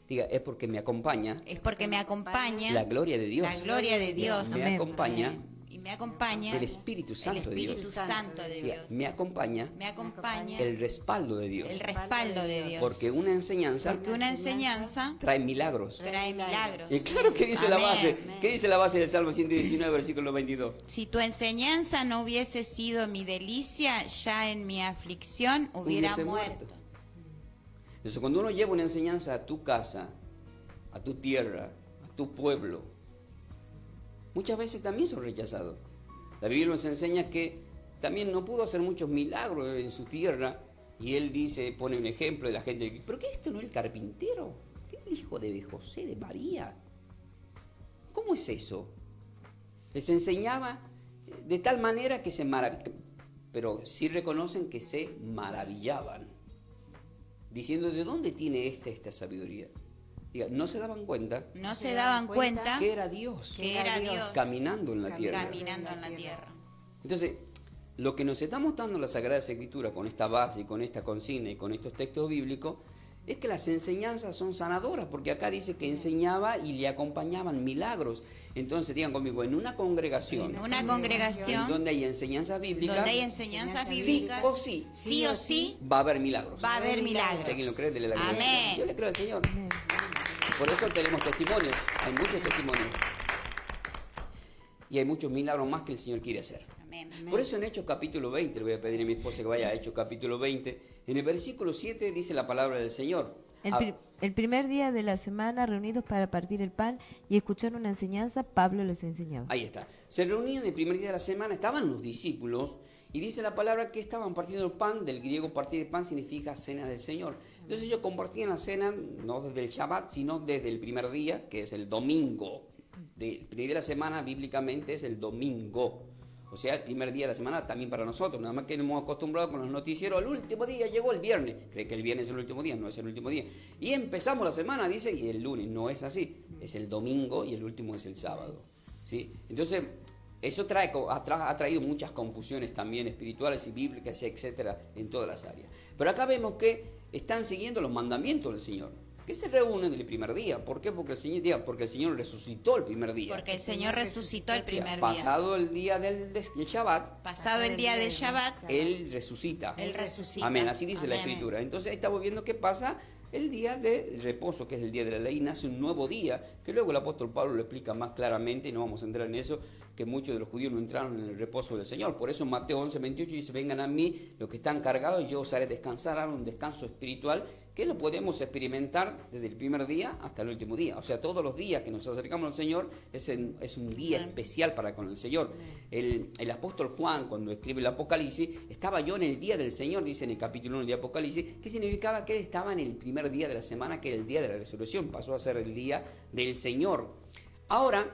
Diga, es porque me acompaña Es porque me acompaña la gloria de Dios. la gloria de Dios. Me Amén. acompaña Y me acompaña el Espíritu Santo de Dios. Espíritu Santo de Diga, Dios. me acompaña Me acompaña el respaldo de Dios. el respaldo de Dios. Porque una enseñanza Porque una enseñanza trae milagros. trae milagros. Y claro que dice la Amén. base. ¿Qué dice la base del Salmo 119, versículo 22? Si tu enseñanza no hubiese sido mi delicia, ya en mi aflicción hubiera Hubiese muerto. Entonces, cuando uno lleva una enseñanza a tu casa, a tu tierra, a tu pueblo, muchas veces también son rechazados. La Biblia nos enseña que también no pudo hacer muchos milagros en su tierra, y él dice, pone un ejemplo de la gente, ¿pero qué esto no es el carpintero? ¿Qué es el hijo de José, de María? ¿Cómo es eso? Les enseñaba de tal manera que pero sí reconocen que se maravillaban, diciendo, ¿de dónde tiene esta sabiduría? Diga, no se daban cuenta No se daban cuenta que era Dios que era Dios caminando en la tierra. caminando en la tierra. Entonces, lo que nos está mostrando la Sagrada Escritura con esta base y con esta consigna y con estos textos bíblicos es que las enseñanzas son sanadoras, porque acá dice que enseñaba y le acompañaban milagros. Entonces, digan conmigo, en una congregación Una congregación donde hay enseñanzas bíblicas, donde hay enseñanzas sí bíblicas, o sí sí o sí va a haber milagros. va a haber milagros. Si alguien lo cree, dele la gloria al Amén. Señor. Yo le creo al Señor. Por eso tenemos testimonios, hay muchos testimonios. Y hay muchos milagros más que el Señor quiere hacer. Amén. Por eso en Hechos capítulo 20, le voy a pedir a mi esposa que vaya a Hechos capítulo 20, en el versículo 7 dice la palabra del Señor. El primer día de la semana, reunidos para partir el pan y escuchar una enseñanza, Pablo les enseñaba. Ahí está. Se reunían el primer día de la semana, estaban los discípulos, y dice la palabra que estaban partiendo el pan, del griego partir el pan significa cena del Señor. Entonces ellos compartían la cena no desde el Shabbat, sino desde el primer día, que es el domingo. El primer día de la semana bíblicamente es el domingo. O sea, el primer día de la semana también para nosotros. Nada más que nos hemos acostumbrado con los noticieros. El último día llegó el viernes. Cree que el viernes es el último día. No es el último día. Y empezamos la semana, dice, y el lunes. No es así. Es el domingo y el último es el sábado. ¿Sí? Entonces, eso ha traído muchas confusiones también espirituales y bíblicas, etcétera, en todas las áreas. Pero acá vemos que están siguiendo los mandamientos del Señor, que se reúnen el primer día. ¿Por qué? Porque el Señor resucitó el primer día. Porque el Señor resucitó el O sea, primer día. pasado el día del Shabbat, Pasado el día del Shabbat, Él resucita. Él resucita. Amén, así dice la Amén. Escritura. Entonces ahí estamos viendo qué pasa el día de reposo, que es el día de la ley, nace un nuevo día, que luego el apóstol Pablo lo explica más claramente, y no vamos a entrar en eso, que muchos de los judíos no entraron en el reposo del Señor. Por eso en Mateo 11:28 dice, vengan a mí los que están cargados, yo os haré descansar, haré un descanso espiritual, que lo podemos experimentar desde el primer día hasta el último día. O sea, todos los días que nos acercamos al Señor es un día especial para con el Señor. El apóstol Juan, cuando escribe el Apocalipsis, estaba yo en el día del Señor, dice en el capítulo 1 de Apocalipsis, que significaba que él estaba en el primer día de la semana, que era el día de la resurrección, pasó a ser el día del Señor. Ahora,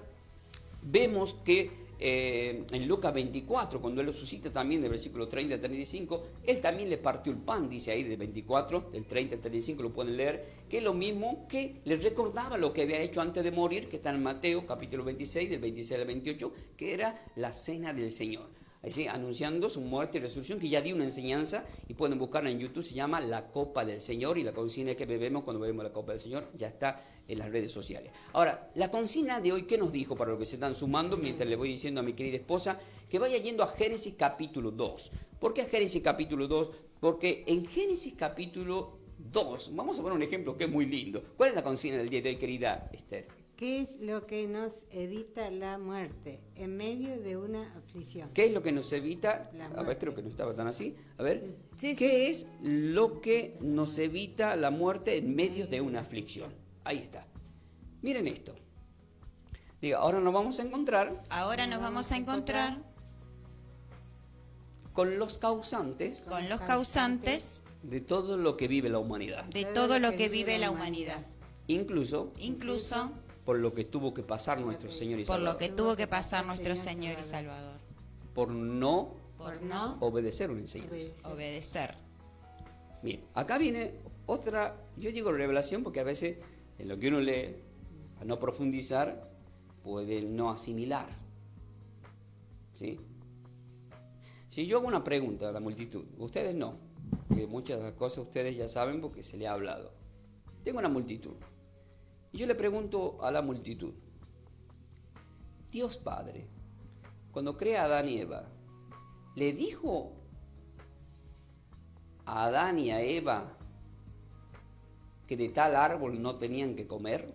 vemos que en Lucas 24, cuando él resucita también del versículo 30 al 35, él también le partió el pan, dice ahí del 24, del 30 al 35 lo pueden leer, que es lo mismo que le recordaba lo que había hecho antes de morir, que está en Mateo capítulo 26, del 26 al 28, que era la cena del Señor. Así, anunciando su muerte y resurrección, que ya dio una enseñanza, y pueden buscarla en YouTube, se llama La Copa del Señor, y la consigna que bebemos cuando bebemos la Copa del Señor ya está en las redes sociales. Ahora, la consigna de hoy, ¿qué nos dijo para los que se están sumando? Mientras le voy diciendo a mi querida esposa que vaya yendo a Génesis capítulo 2. ¿Por qué a Génesis capítulo 2? Porque en Génesis capítulo 2, vamos a poner un ejemplo que es muy lindo. ¿Cuál es la consigna del día de hoy, querida Esther? ¿Qué es lo que nos evita la muerte en medio de una aflicción? ¿Qué es lo que nos evita? La A ver, muerte. creo que no estaba tan así. A ver, Sí, ¿qué es lo que nos evita la muerte en medio de una aflicción? Ahí está. Miren esto. Diga, ahora nos vamos a encontrar Ahora nos vamos a encontrar con los causantes con los causantes de todo lo que vive la humanidad. de todo lo que vive la humanidad, Incluso incluso por lo que tuvo que pasar nuestro Señor y por lo Salvador. que tuvo que pasar nuestro Señor y Salvador, Por no por no obedecer una enseñanza. obedecer. Bien, acá viene otra, yo digo revelación porque a veces en lo que uno lee, a no profundizar, puede no asimilar. ¿Sí? Si yo hago una pregunta a la multitud, ustedes no, que muchas de las cosas ustedes ya saben porque se le ha hablado. Tengo una multitud. Y yo le pregunto a la multitud, Dios Padre, cuando crea a Adán y Eva, ¿le dijo a Adán y a Eva que de tal árbol no tenían que comer?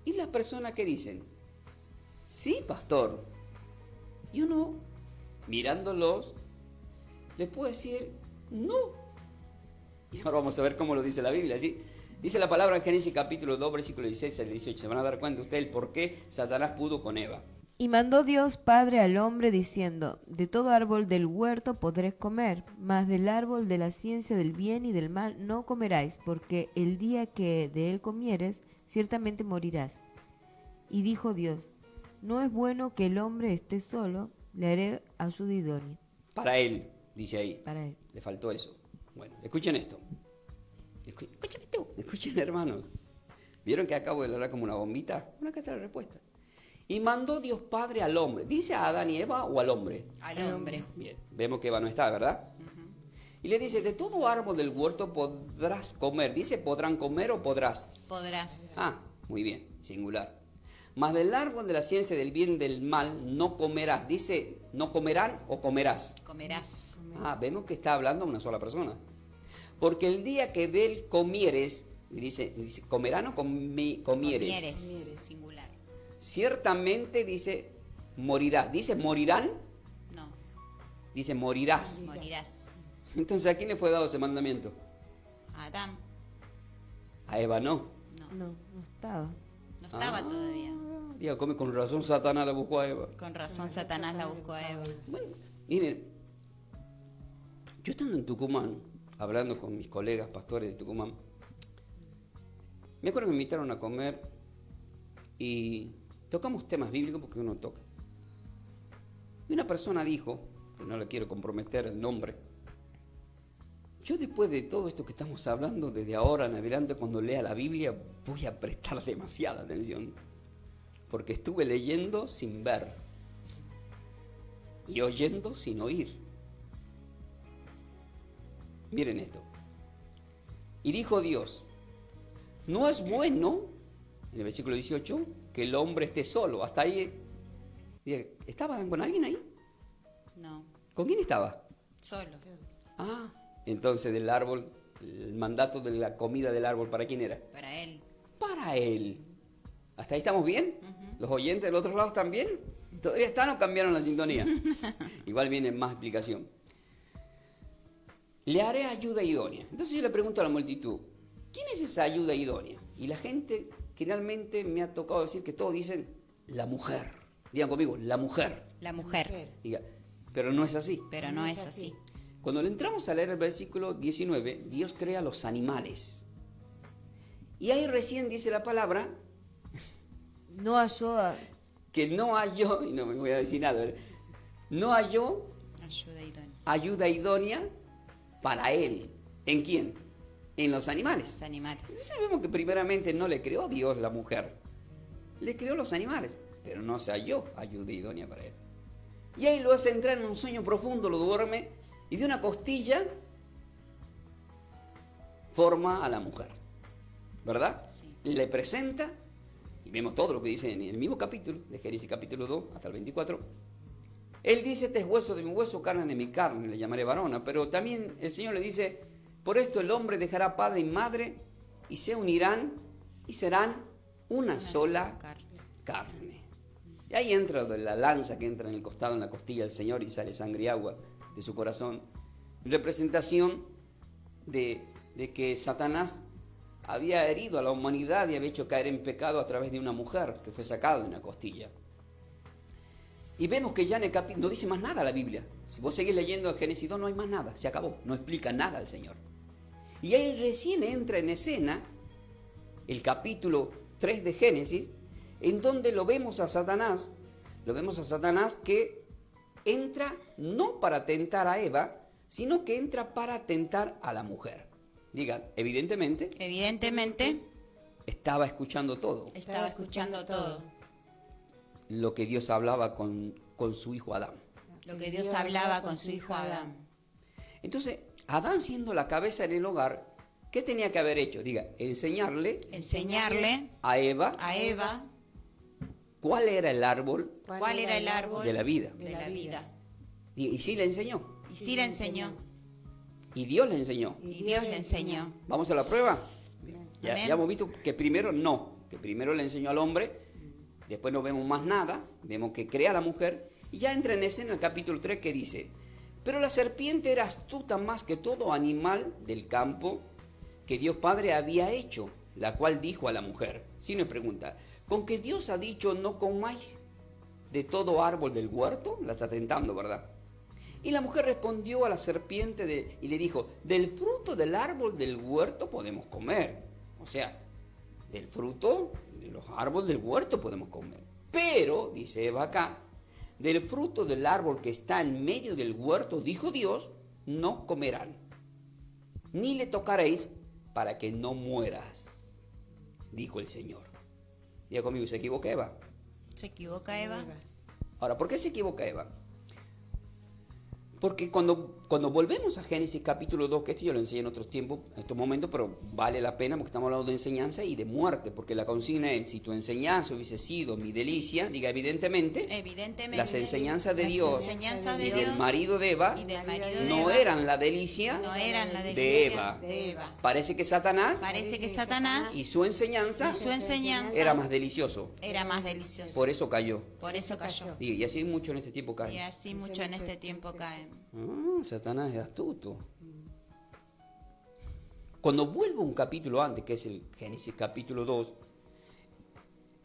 Y las personas que dicen, sí, pastor. Y uno, mirándolos, les puede decir, no. Y ahora vamos a ver cómo lo dice la Biblia, ¿sí? Dice la palabra en Génesis capítulo 2, versículo 16 al 18. Se van a dar cuenta ustedes el por qué Satanás pudo con Eva. Y mandó Dios Padre al hombre diciendo, de todo árbol del huerto podréis comer, mas del árbol de la ciencia del bien y del mal no comeráis, porque el día que de él comieres, ciertamente morirás. Y dijo Dios, no es bueno que el hombre esté solo, le haré ayuda idónea Para él, dice ahí. para él. Le faltó eso. Bueno, escuchen esto. Escuchen esto. Escuchen, hermanos. ¿Vieron que acabo de hablar como una bombita? Bueno, acá está la respuesta. Y mandó Dios Padre al hombre. ¿Dice a Adán y Eva o al hombre? Al hombre. Bien, vemos que Eva no está, ¿verdad? Y le dice, de todo árbol del huerto podrás comer. ¿Dice podrán comer o podrás? Podrás. Ah, muy bien, singular. Mas del árbol de la ciencia del bien y del mal no comerás. Dice, no comerán o comerás. Comerás. Ah, vemos que está hablando a una sola persona. Porque el día que de él comieres, dice comerán o comieres. Comieres. Singular. Ciertamente dice, morirás. Dice, morirán, No. dice, morirás. Morirás. Entonces, ¿a quién le fue dado ese mandamiento? Adán. A Eva no. No. No estaba. No estaba todavía. Diga, come con razón Satanás la buscó a Eva. Con razón Satanás la buscó a Eva. Bueno, miren, yo estando en Tucumán, hablando con mis colegas pastores de Tucumán, me acuerdo que me invitaron a comer y tocamos temas bíblicos porque uno toca. Y una persona dijo, que no le quiero comprometer el nombre, yo después de todo esto que estamos hablando, desde ahora en adelante, cuando lea la Biblia, voy a prestar demasiada atención. Porque estuve leyendo sin ver y oyendo sin oír. Miren esto. Y dijo Dios, no es bueno, en el versículo 18, que el hombre esté solo. Hasta ahí, ¿estaba con alguien ahí? No. ¿Con quién estaba? Solo. Ah, entonces del árbol, el mandato de la comida del árbol, ¿para quién era? Para él. Para él. ¿Hasta ahí estamos bien? ¿Los oyentes del otro lado están bien? ¿Todavía están o cambiaron la sintonía? Igual viene más explicación. Le haré ayuda idónea. Entonces yo le pregunto a la multitud, ¿quién es esa ayuda idónea? Y la gente, generalmente me ha tocado decir que todos dicen, la mujer. Digan conmigo, la mujer. La mujer. Diga, pero no es así. Pero no es así. Cuando le entramos a leer el versículo 19, Dios crea los animales. Y ahí recién dice la palabra No halló que no halló, y no me voy a decir nada, no halló Ayuda idónea. ayuda idónea para él. ¿En quién? En los animales. Los animales. Entonces vemos que primeramente no le creó Dios la mujer, le creó los animales, pero no se halló ayuda idónea para él. Y ahí lo hace entrar en un sueño profundo, lo duerme, y de una costilla forma a la mujer, ¿verdad? Sí. Le presenta, y vemos todo lo que dice en el mismo capítulo, de Génesis capítulo 2 hasta el 24. Él dice, este es hueso de mi hueso, carne de mi carne, le llamaré varona. Pero también el Señor le dice, por esto el hombre dejará padre y madre, y se unirán, y serán una sola carne. Y ahí entra la lanza que entra en el costado, en la costilla del Señor, y sale sangre y agua de su corazón. Representación de que Satanás había herido a la humanidad y había hecho caer en pecado a través de una mujer que fue sacada de una costilla. Y vemos que ya en el capítulo no dice más nada la Biblia. Si vos seguís leyendo Génesis 2, no hay más nada, se acabó, no explica nada al Señor. Y ahí recién entra en escena el capítulo 3 de Génesis, en donde lo vemos a Satanás que entra no para tentar a Eva, sino que entra para tentar a la mujer. Digan, evidentemente, estaba escuchando todo estaba escuchando todo lo que Dios hablaba con su hijo Adán. lo que Dios hablaba con su hijo Adán. Entonces, Adán siendo la cabeza en el hogar, ¿qué tenía que haber hecho? Diga, enseñarle a Eva a Eva cuál era el árbol cuál era el árbol de la vida. de la vida. Y sí le enseñó. Y sí le enseñó. Y Dios le enseñó. Y Dios le enseñó. ¿Vamos a la prueba? Ya Amén. hemos visto que primero le enseñó al hombre, después no vemos más nada, vemos que crea a la mujer, y ya entra en escena el capítulo 3 que dice, pero la serpiente era astuta más que todo animal del campo que Dios Padre había hecho, la cual dijo a la mujer, si nos pregunta, ¿con que Dios ha dicho no comáis de todo árbol del huerto? La está tentando, ¿verdad? Y la mujer respondió a la serpiente y le dijo, del fruto del árbol del huerto podemos comer. O sea, del fruto de los árboles del huerto podemos comer. Pero, dice Eva acá, del fruto del árbol que está en medio del huerto, dijo Dios, no comerán, ni le tocaréis para que no mueras, dijo el Señor. Diga conmigo, ¿se equivoca Eva? ¿Se equivoca Eva? Ahora, ¿por qué se equivoca Eva? Porque cuando volvemos a Génesis capítulo 2, que esto yo lo enseñé en otros tiempos, en estos momentos, pero vale la pena porque estamos hablando de enseñanza y de muerte, porque la consigna es, si tu enseñanza hubiese sido mi delicia, diga evidentemente las enseñanzas de Dios y del marido de Eva no eran la delicia de Eva. Parece que Satanás y su enseñanza era más delicioso. Por eso cayó. Y así mucho en este tiempo caen. Y así mucho en este tiempo caen. Satanás es astuto. Cuando vuelvo un capítulo antes, que es el Génesis capítulo 2,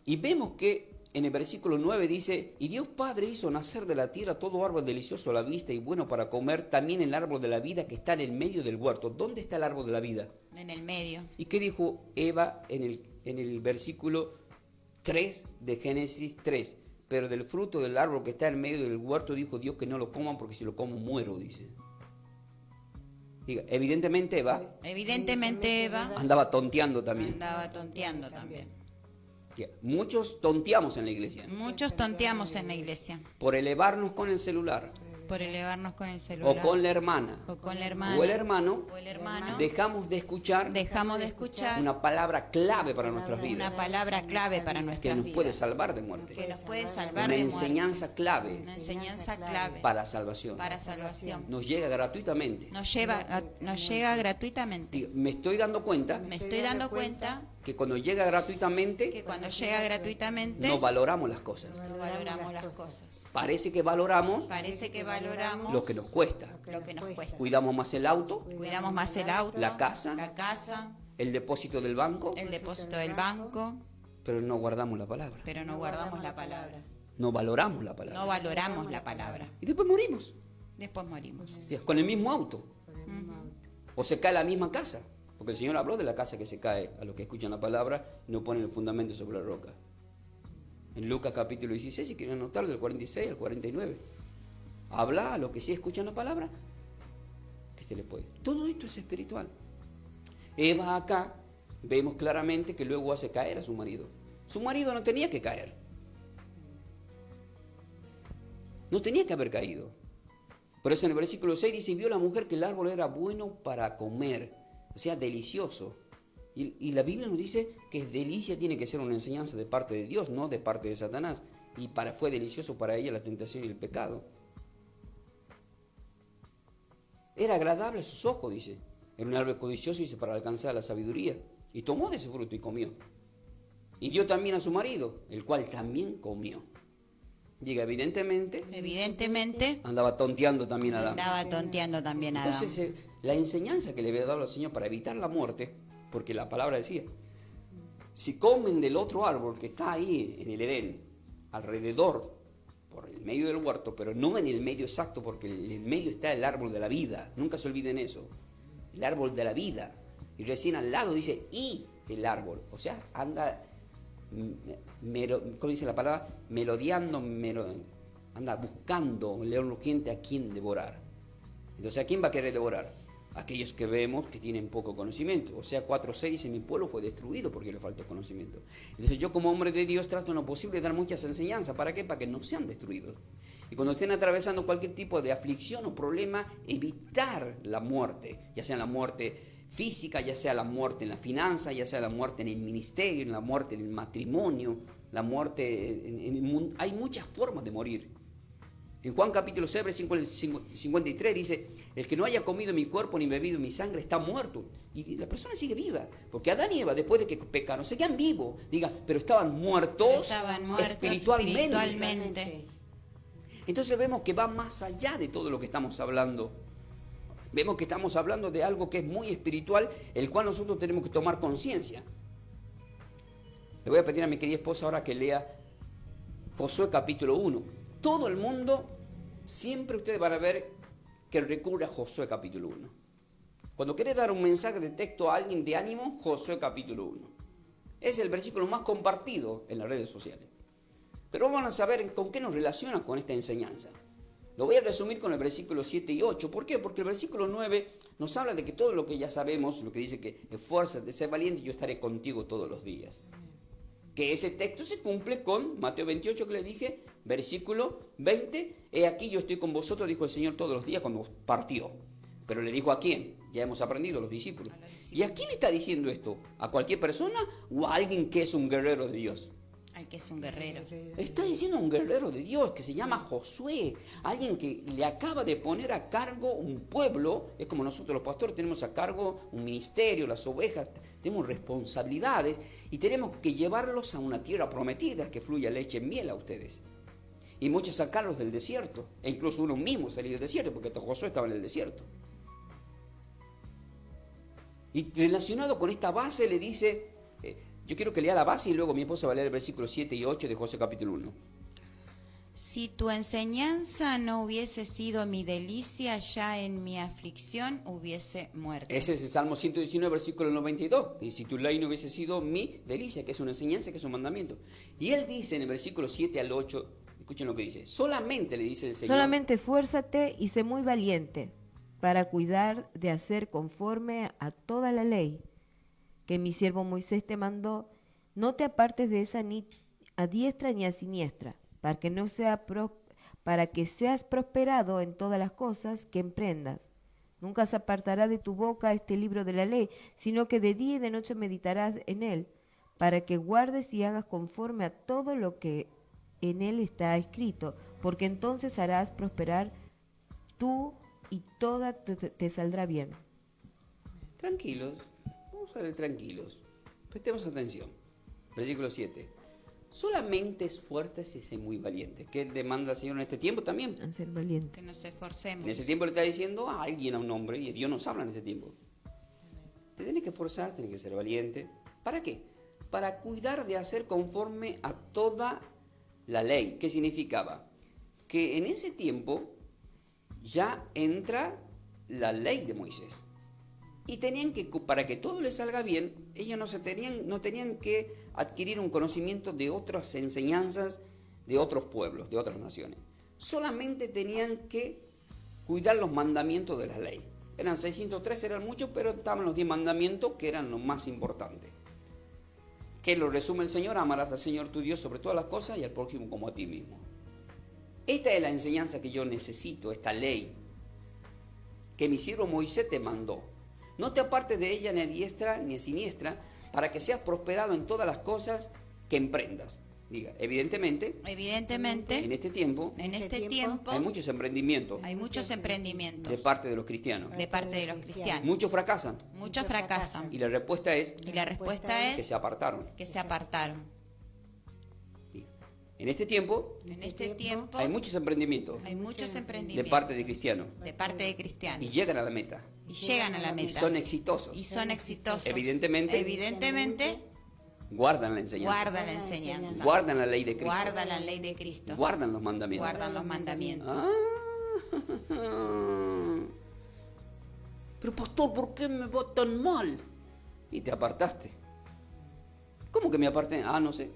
y vemos que en el versículo 9 dice, y Dios Padre hizo nacer de la tierra todo árbol delicioso a la vista y bueno para comer, también el árbol de la vida que está en el medio del huerto. ¿Dónde está el árbol de la vida? En el medio. ¿Y qué dijo Eva en el versículo 3 de Génesis 3? Pero del fruto del árbol que está en medio del huerto dijo Dios que no lo coman porque si lo como muero, dice. Diga, evidentemente Eva andaba tonteando también. Muchos tonteamos en la iglesia. Por elevarnos con el celular. O con la hermana. O el hermano. Dejamos de escuchar una palabra clave para nuestras vidas. Que nos puede salvar de muerte. Una enseñanza clave. Para la salvación. Nos llega gratuitamente. Diga, me estoy dando cuenta que cuando llega gratuitamente no valoramos las cosas. Parece que valoramos lo que nos cuesta. Cuidamos más el auto, la casa, el depósito del banco, pero no guardamos la palabra. No valoramos la palabra. Y después morimos. Con el mismo auto. O se cae la misma casa. Porque el Señor habló de la casa que se cae a los que escuchan la palabra y no ponen el fundamento sobre la roca. En Lucas capítulo 16, si quieren anotarlo, del 46 al 49. Habla a los que sí escuchan la palabra, que se les puede. Todo esto es espiritual. Eva acá, vemos claramente que luego hace caer a su marido. Su marido no tenía que caer. No tenía que haber caído. Por eso en el versículo 6 dice, vio la mujer que el árbol era bueno para comer. O sea, delicioso. Y la Biblia nos dice que delicia tiene que ser una enseñanza de parte de Dios, no de parte de Satanás. Y fue delicioso para ella la tentación y el pecado. Era agradable a sus ojos, dice. Era un árbol codicioso, dice, para alcanzar la sabiduría. Y tomó de ese fruto y comió. Y dio también a su marido, el cual también comió. Diga, evidentemente andaba tonteando también a Adán. Entonces, la enseñanza que le había dado al Señor para evitar la muerte, porque la palabra decía, si comen del otro árbol que está ahí en el Edén, alrededor, por el medio del huerto, pero no en el medio exacto, porque en el medio está el árbol de la vida, nunca se olviden eso, el árbol de la vida, y recién al lado dice, y el árbol, o sea, anda, ¿cómo dice la palabra? Merodeando, anda buscando, león rugiente, a quién devorar. Entonces, ¿a quién va a querer devorar? Aquellos que vemos que tienen poco conocimiento. O sea, 4:6 dice, mi pueblo fue destruido porque le faltó conocimiento. Entonces yo como hombre de Dios trato en lo posible de dar muchas enseñanzas. ¿Para qué? Para que no sean destruidos. Y cuando estén atravesando cualquier tipo de aflicción o problema, evitar la muerte. Ya sea la muerte física, ya sea la muerte en la finanza, ya sea la muerte en el ministerio, la muerte en el matrimonio, la muerte en el mundo. Hay muchas formas de morir. En Juan capítulo 6, versículo 53 dice, el que no haya comido mi cuerpo ni bebido mi sangre está muerto. Y la persona sigue viva. Porque Adán y Eva, después de que pecaron, seguían vivos. Diga, pero estaban muertos, espiritualmente. Entonces vemos que va más allá de todo lo que estamos hablando. Vemos que estamos hablando de algo que es muy espiritual, el cual nosotros tenemos que tomar conciencia. Le voy a pedir a mi querida esposa ahora que lea Josué capítulo 1. Todo el mundo, siempre ustedes van a ver que recurre a Josué capítulo 1. Cuando quieres dar un mensaje de texto a alguien de ánimo, Josué capítulo 1. Es el versículo más compartido en las redes sociales. Pero vamos a saber con qué nos relaciona con esta enseñanza. Lo voy a resumir con el versículo 7 y 8. ¿Por qué? Porque el versículo 9 nos habla de que todo lo que ya sabemos, lo que dice que esfuérzate de ser valiente, yo estaré contigo todos los días. Que ese texto se cumple con Mateo 28 que le dije, versículo 20, he aquí yo estoy con vosotros, dijo el Señor todos los días cuando partió. Pero le dijo a quién, ya hemos aprendido, a los discípulos. ¿Y a quién le está diciendo esto? ¿A cualquier persona o a alguien que es un guerrero de Dios? Al que es un guerrero. Está diciendo a un guerrero de Dios que se llama Josué, alguien que le acaba de poner a cargo un pueblo. Es como nosotros los pastores tenemos a cargo un ministerio, las ovejas, tenemos responsabilidades y tenemos que llevarlos a una tierra prometida que fluya leche y miel a ustedes. Y muchos sacarlos del desierto, e incluso uno mismo salir del desierto, porque Josué estaba en el desierto. Y relacionado con esta base le dice, yo quiero que lea la base y luego mi esposa va a leer el versículo 7 y 8 de Josué capítulo 1. Si tu enseñanza no hubiese sido mi delicia, ya en mi aflicción hubiese muerto. Ese es el Salmo 119, versículo 92. Y si tu ley no hubiese sido mi delicia, que es una enseñanza, que es un mandamiento. Y él dice en el versículo 7 al 8, escuchen lo que dice, solamente le dice el Señor. Solamente esfuérzate y sé muy valiente para cuidar de hacer conforme a toda la ley que mi siervo Moisés te mandó, no te apartes de ella ni a diestra ni a siniestra, para que seas prosperado en todas las cosas que emprendas. Nunca se apartará de tu boca este libro de la ley, sino que de día y de noche meditarás en él, para que guardes y hagas conforme a todo lo que en él está escrito, porque entonces harás prosperar tú y toda te saldrá bien. Tranquilos. Vamos a ver, tranquilos, prestemos atención. Versículo 7. Solamente esfuérzate y sé muy valiente. ¿Qué demanda el Señor en este tiempo también? A ser valiente. Que nos esforcemos. En ese tiempo le está diciendo a alguien, a un hombre, y Dios nos habla en ese tiempo. Te tienes que esforzar, tienes que ser valiente. ¿Para qué? Para cuidar de hacer conforme a toda la ley. ¿Qué significaba? Que en ese tiempo ya entra la ley de Moisés. Y tenían que, para que todo les salga bien, ellos no tenían que adquirir un conocimiento de otras enseñanzas de otros pueblos, de otras naciones. Solamente tenían que cuidar los mandamientos de la ley. Eran 603, eran muchos, pero estaban los 10 mandamientos que eran lo más importante. Que lo resume el Señor, amarás al Señor tu Dios sobre todas las cosas y al prójimo como a ti mismo. Esta es la enseñanza que yo necesito, esta ley, que mi siervo Moisés te mandó. No te apartes de ella ni a diestra ni a siniestra, para que seas prosperado en todas las cosas que emprendas. Diga, evidentemente, en este tiempo hay muchos emprendimientos de parte de los cristianos. Muchos fracasan. Y la respuesta es que se apartaron. Que se apartaron. En este tiempo En este tiempo hay muchos emprendimientos hay muchos de emprendimientos parte de cristianos de parte de y cristianos llegan a la meta y llegan a la y meta son exitosos. y son exitosos. Evidentemente guardan la enseñanza, guarda la enseñanza, guardan la ley de Cristo, guarda la ley de Cristo, guardan los mandamientos. guardan los mandamientos. Ah. Pero pastor, ¿por qué me va tan mal? Y te apartaste. ¿Cómo que me aparté? Ah, no sé.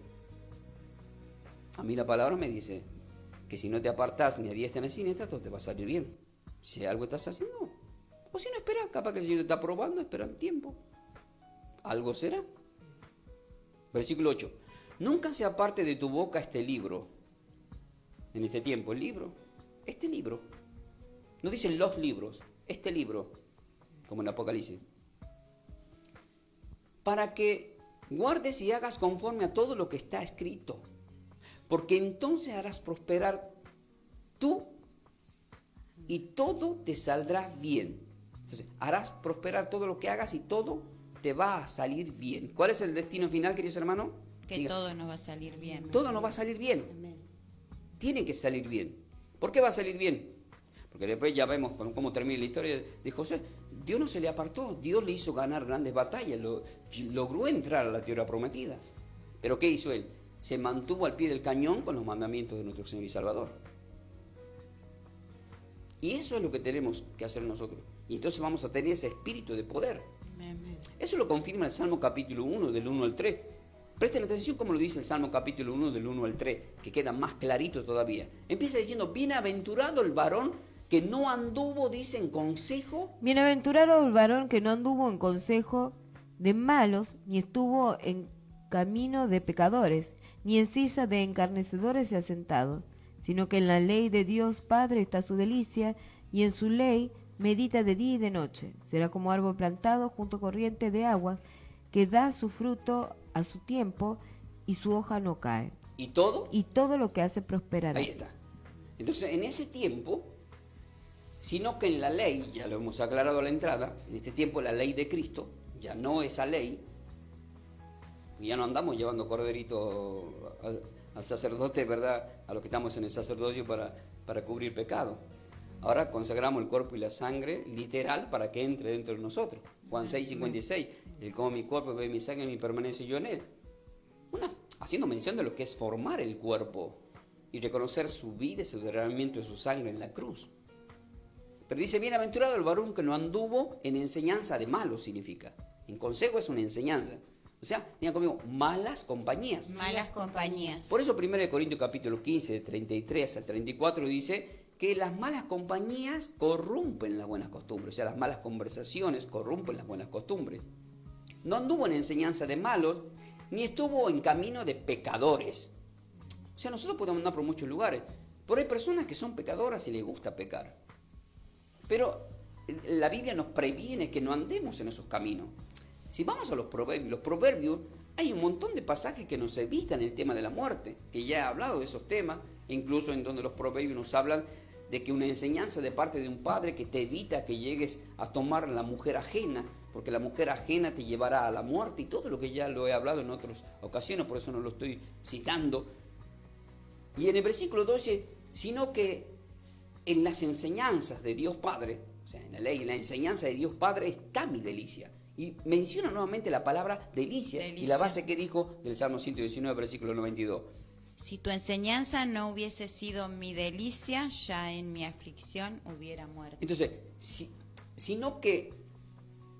A mí la palabra me dice que si no te apartás ni a diestra ni a siniestra, todo te va a salir bien. Si algo estás haciendo, o si no esperas, capaz que el Señor te está probando, espera un tiempo. Algo será. Versículo 8. Nunca se aparte de tu boca este libro. En este tiempo, el libro. Este libro. No dicen los libros. Este libro. Como en Apocalipsis. Para que guardes y hagas conforme a todo lo que está escrito. Porque entonces harás prosperar tú y todo te saldrá bien. Entonces, harás prosperar todo lo que hagas y todo te va a salir bien. ¿Cuál es el destino final, queridos hermanos? Que Diga, todo nos va a salir bien. todo nos va a salir bien. Amén. Tiene que salir bien. ¿Por qué va a salir bien? Porque después ya vemos cómo termina la historia de José. Dios no se le apartó, Dios le hizo ganar grandes batallas, logró entrar a la tierra prometida. ¿Pero qué hizo él? Se mantuvo al pie del cañón con los mandamientos de nuestro Señor y Salvador. Y eso es lo que tenemos que hacer nosotros. Y entonces vamos a tener ese espíritu de poder. Amén. Eso lo confirma el Salmo capítulo 1, del 1 al 3. Presten atención cómo lo dice el Salmo capítulo 1, del 1 al 3, que queda más clarito todavía. Empieza diciendo, bienaventurado el varón que no anduvo, dice, en consejo. Bienaventurado el varón que no anduvo en consejo de malos, ni estuvo en camino de pecadores, ni en silla de encarnecedores se ha sentado, sino que en la ley de Dios Padre está su delicia, y en su ley medita de día y de noche. Será como árbol plantado junto a corriente de aguas, que da su fruto a su tiempo, y su hoja no cae. ¿Y todo? Y todo lo que hace prosperará. Ahí está. Entonces, en ese tiempo, sino que en la ley, ya lo hemos aclarado a la entrada, en este tiempo la ley de Cristo, ya no esa ley, y ya no andamos llevando corderito al sacerdote, ¿verdad? A los que estamos en el sacerdocio para cubrir pecado. Ahora consagramos el cuerpo y la sangre literal para que entre dentro de nosotros. Juan 6:56, él come mi cuerpo, bebe mi sangre y permanece yo en él. Haciendo mención de lo que es formar el cuerpo y reconocer su vida y su derramamiento de su sangre en la cruz. Pero dice, bienaventurado el varón que no anduvo en enseñanza de malos, significa. En consejo es una enseñanza. O sea, digan conmigo, malas compañías. Malas compañías. Por eso 1 Corintios capítulo 15, de 33 al 34, dice que las malas compañías corrompen las buenas costumbres. O sea, las malas conversaciones corrompen las buenas costumbres. No anduvo en enseñanza de malos, ni estuvo en camino de pecadores. O sea, nosotros podemos andar por muchos lugares, pero hay personas que son pecadoras y les gusta pecar. Pero la Biblia nos previene que no andemos en esos caminos. Si vamos a los proverbios, hay un montón de pasajes que nos evitan el tema de la muerte, que ya he hablado de esos temas, incluso en donde los proverbios nos hablan de que una enseñanza de parte de un padre que te evita que llegues a tomar la mujer ajena, porque la mujer ajena te llevará a la muerte, y todo lo que ya lo he hablado en otras ocasiones, por eso no lo estoy citando. Y en el versículo 12, sino que en las enseñanzas de Dios Padre, o sea, en la ley, en la enseñanza de Dios Padre está mi delicia. Y menciona nuevamente la palabra delicia. Y la base que dijo del Salmo 119, versículo 92. Si tu enseñanza no hubiese sido mi delicia, ya en mi aflicción hubiera muerto. Entonces, sino que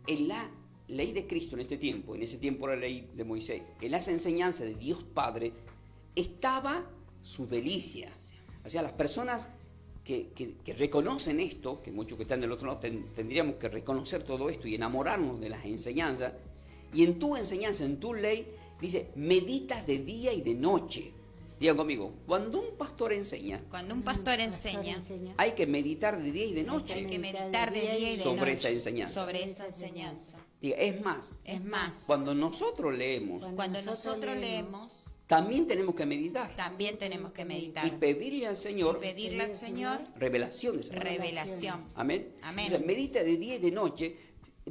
en la ley de Cristo en este tiempo, en ese tiempo era la ley de Moisés, en las enseñanzas de Dios Padre, estaba su delicia. O sea, las personas que reconocen esto, que muchos que están del otro lado tendríamos que reconocer todo esto y enamorarnos de las enseñanzas, y en tu enseñanza, en tu ley, dice, meditas de día y de noche. Digan conmigo, cuando un pastor enseña, Cuando un pastor enseña, hay que meditar de día y de hay noche que meditar de día y de sobre noche esa enseñanza. sobre esa enseñanza. Diga, es más, Es más, cuando nosotros leemos, cuando nosotros leemos, también tenemos que meditar también tenemos que meditar y pedirle al Señor y pedirle al Señor revelación de esa palabra. revelación. Amén. Amén. Entonces, medita de día y de noche.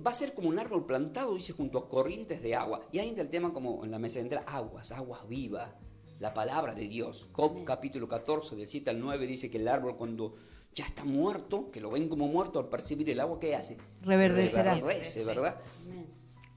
Va a ser como un árbol plantado, dice, junto a corrientes de agua. Y ahí entra el tema como en la mesa entra aguas vivas. la palabra de Dios. Job capítulo 14, del 7 al 9, dice que el árbol cuando ya está muerto, que lo ven como muerto, al percibir el agua, ¿qué hace? Reverdecerá. Reverdece, ¿verdad? Amén.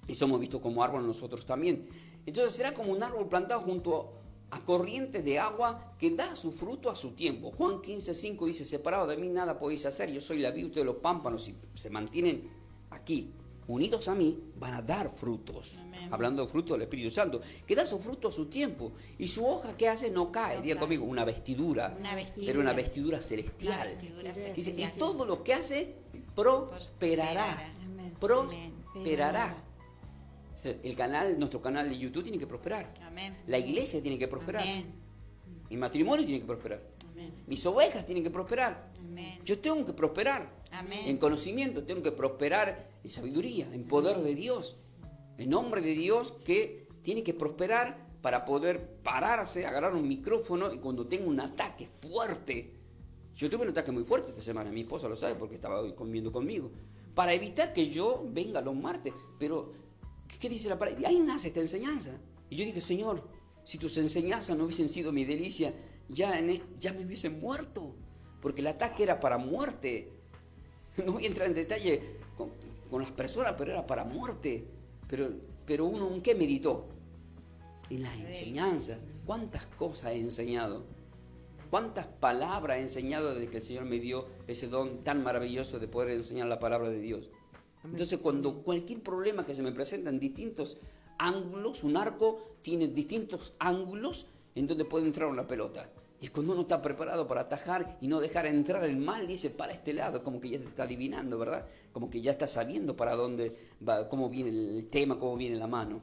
Y somos vistos como árbol nosotros también. Entonces será como un árbol plantado junto a corrientes de agua que da su fruto a su tiempo. Juan 15:5 dice, separado de mí nada podéis hacer, yo soy la vid de los pámpanos. Si se mantienen aquí, unidos a mí, van a dar frutos. Amén. Hablando de fruto del Espíritu Santo, que da su fruto a su tiempo. Y su hoja, ¿qué hace? No cae. No Digan cae. conmigo, una vestidura. Una vestidura. Pero una vestidura celestial. Una vestidura Dice, y celestial. todo lo que hace, prosperará. Amén. Prosperará. El canal, nuestro canal de YouTube tiene que prosperar. Amén. La iglesia tiene que prosperar. Amén. Mi matrimonio tiene que prosperar. Amén. Mis ovejas tienen que prosperar. Amén. Yo tengo que prosperar. Amén. En conocimiento, tengo que prosperar en sabiduría, en poder de Dios. En nombre de Dios que tiene que prosperar para poder pararse, agarrar un micrófono y cuando tenga un ataque fuerte. Yo tuve un ataque muy fuerte esta semana, mi esposa lo sabe porque estaba hoy comiendo conmigo. Para evitar que yo venga los martes. Pero, ¿qué dice la palabra? Ahí nace esta enseñanza. Y yo dije, Señor, si tus enseñanzas no hubiesen sido mi delicia, ya me hubiesen muerto. Porque el ataque era para muerte. No voy a entrar en detalle con las personas, pero era para muerte. Pero uno, ¿en qué meditó? En las enseñanzas. ¿Cuántas cosas he enseñado? ¿Cuántas palabras he enseñado desde que el Señor me dio ese don tan maravilloso de poder enseñar la palabra de Dios? Entonces, cuando cualquier problema que se me presenta en distintos ángulos, un arco tiene distintos ángulos en donde puede entrar una pelota. Y cuando uno está preparado para atajar y no dejar entrar el mal, dice para este lado, como que ya se está adivinando, ¿verdad? Como que ya está sabiendo para dónde va, cómo viene el tema, cómo viene la mano.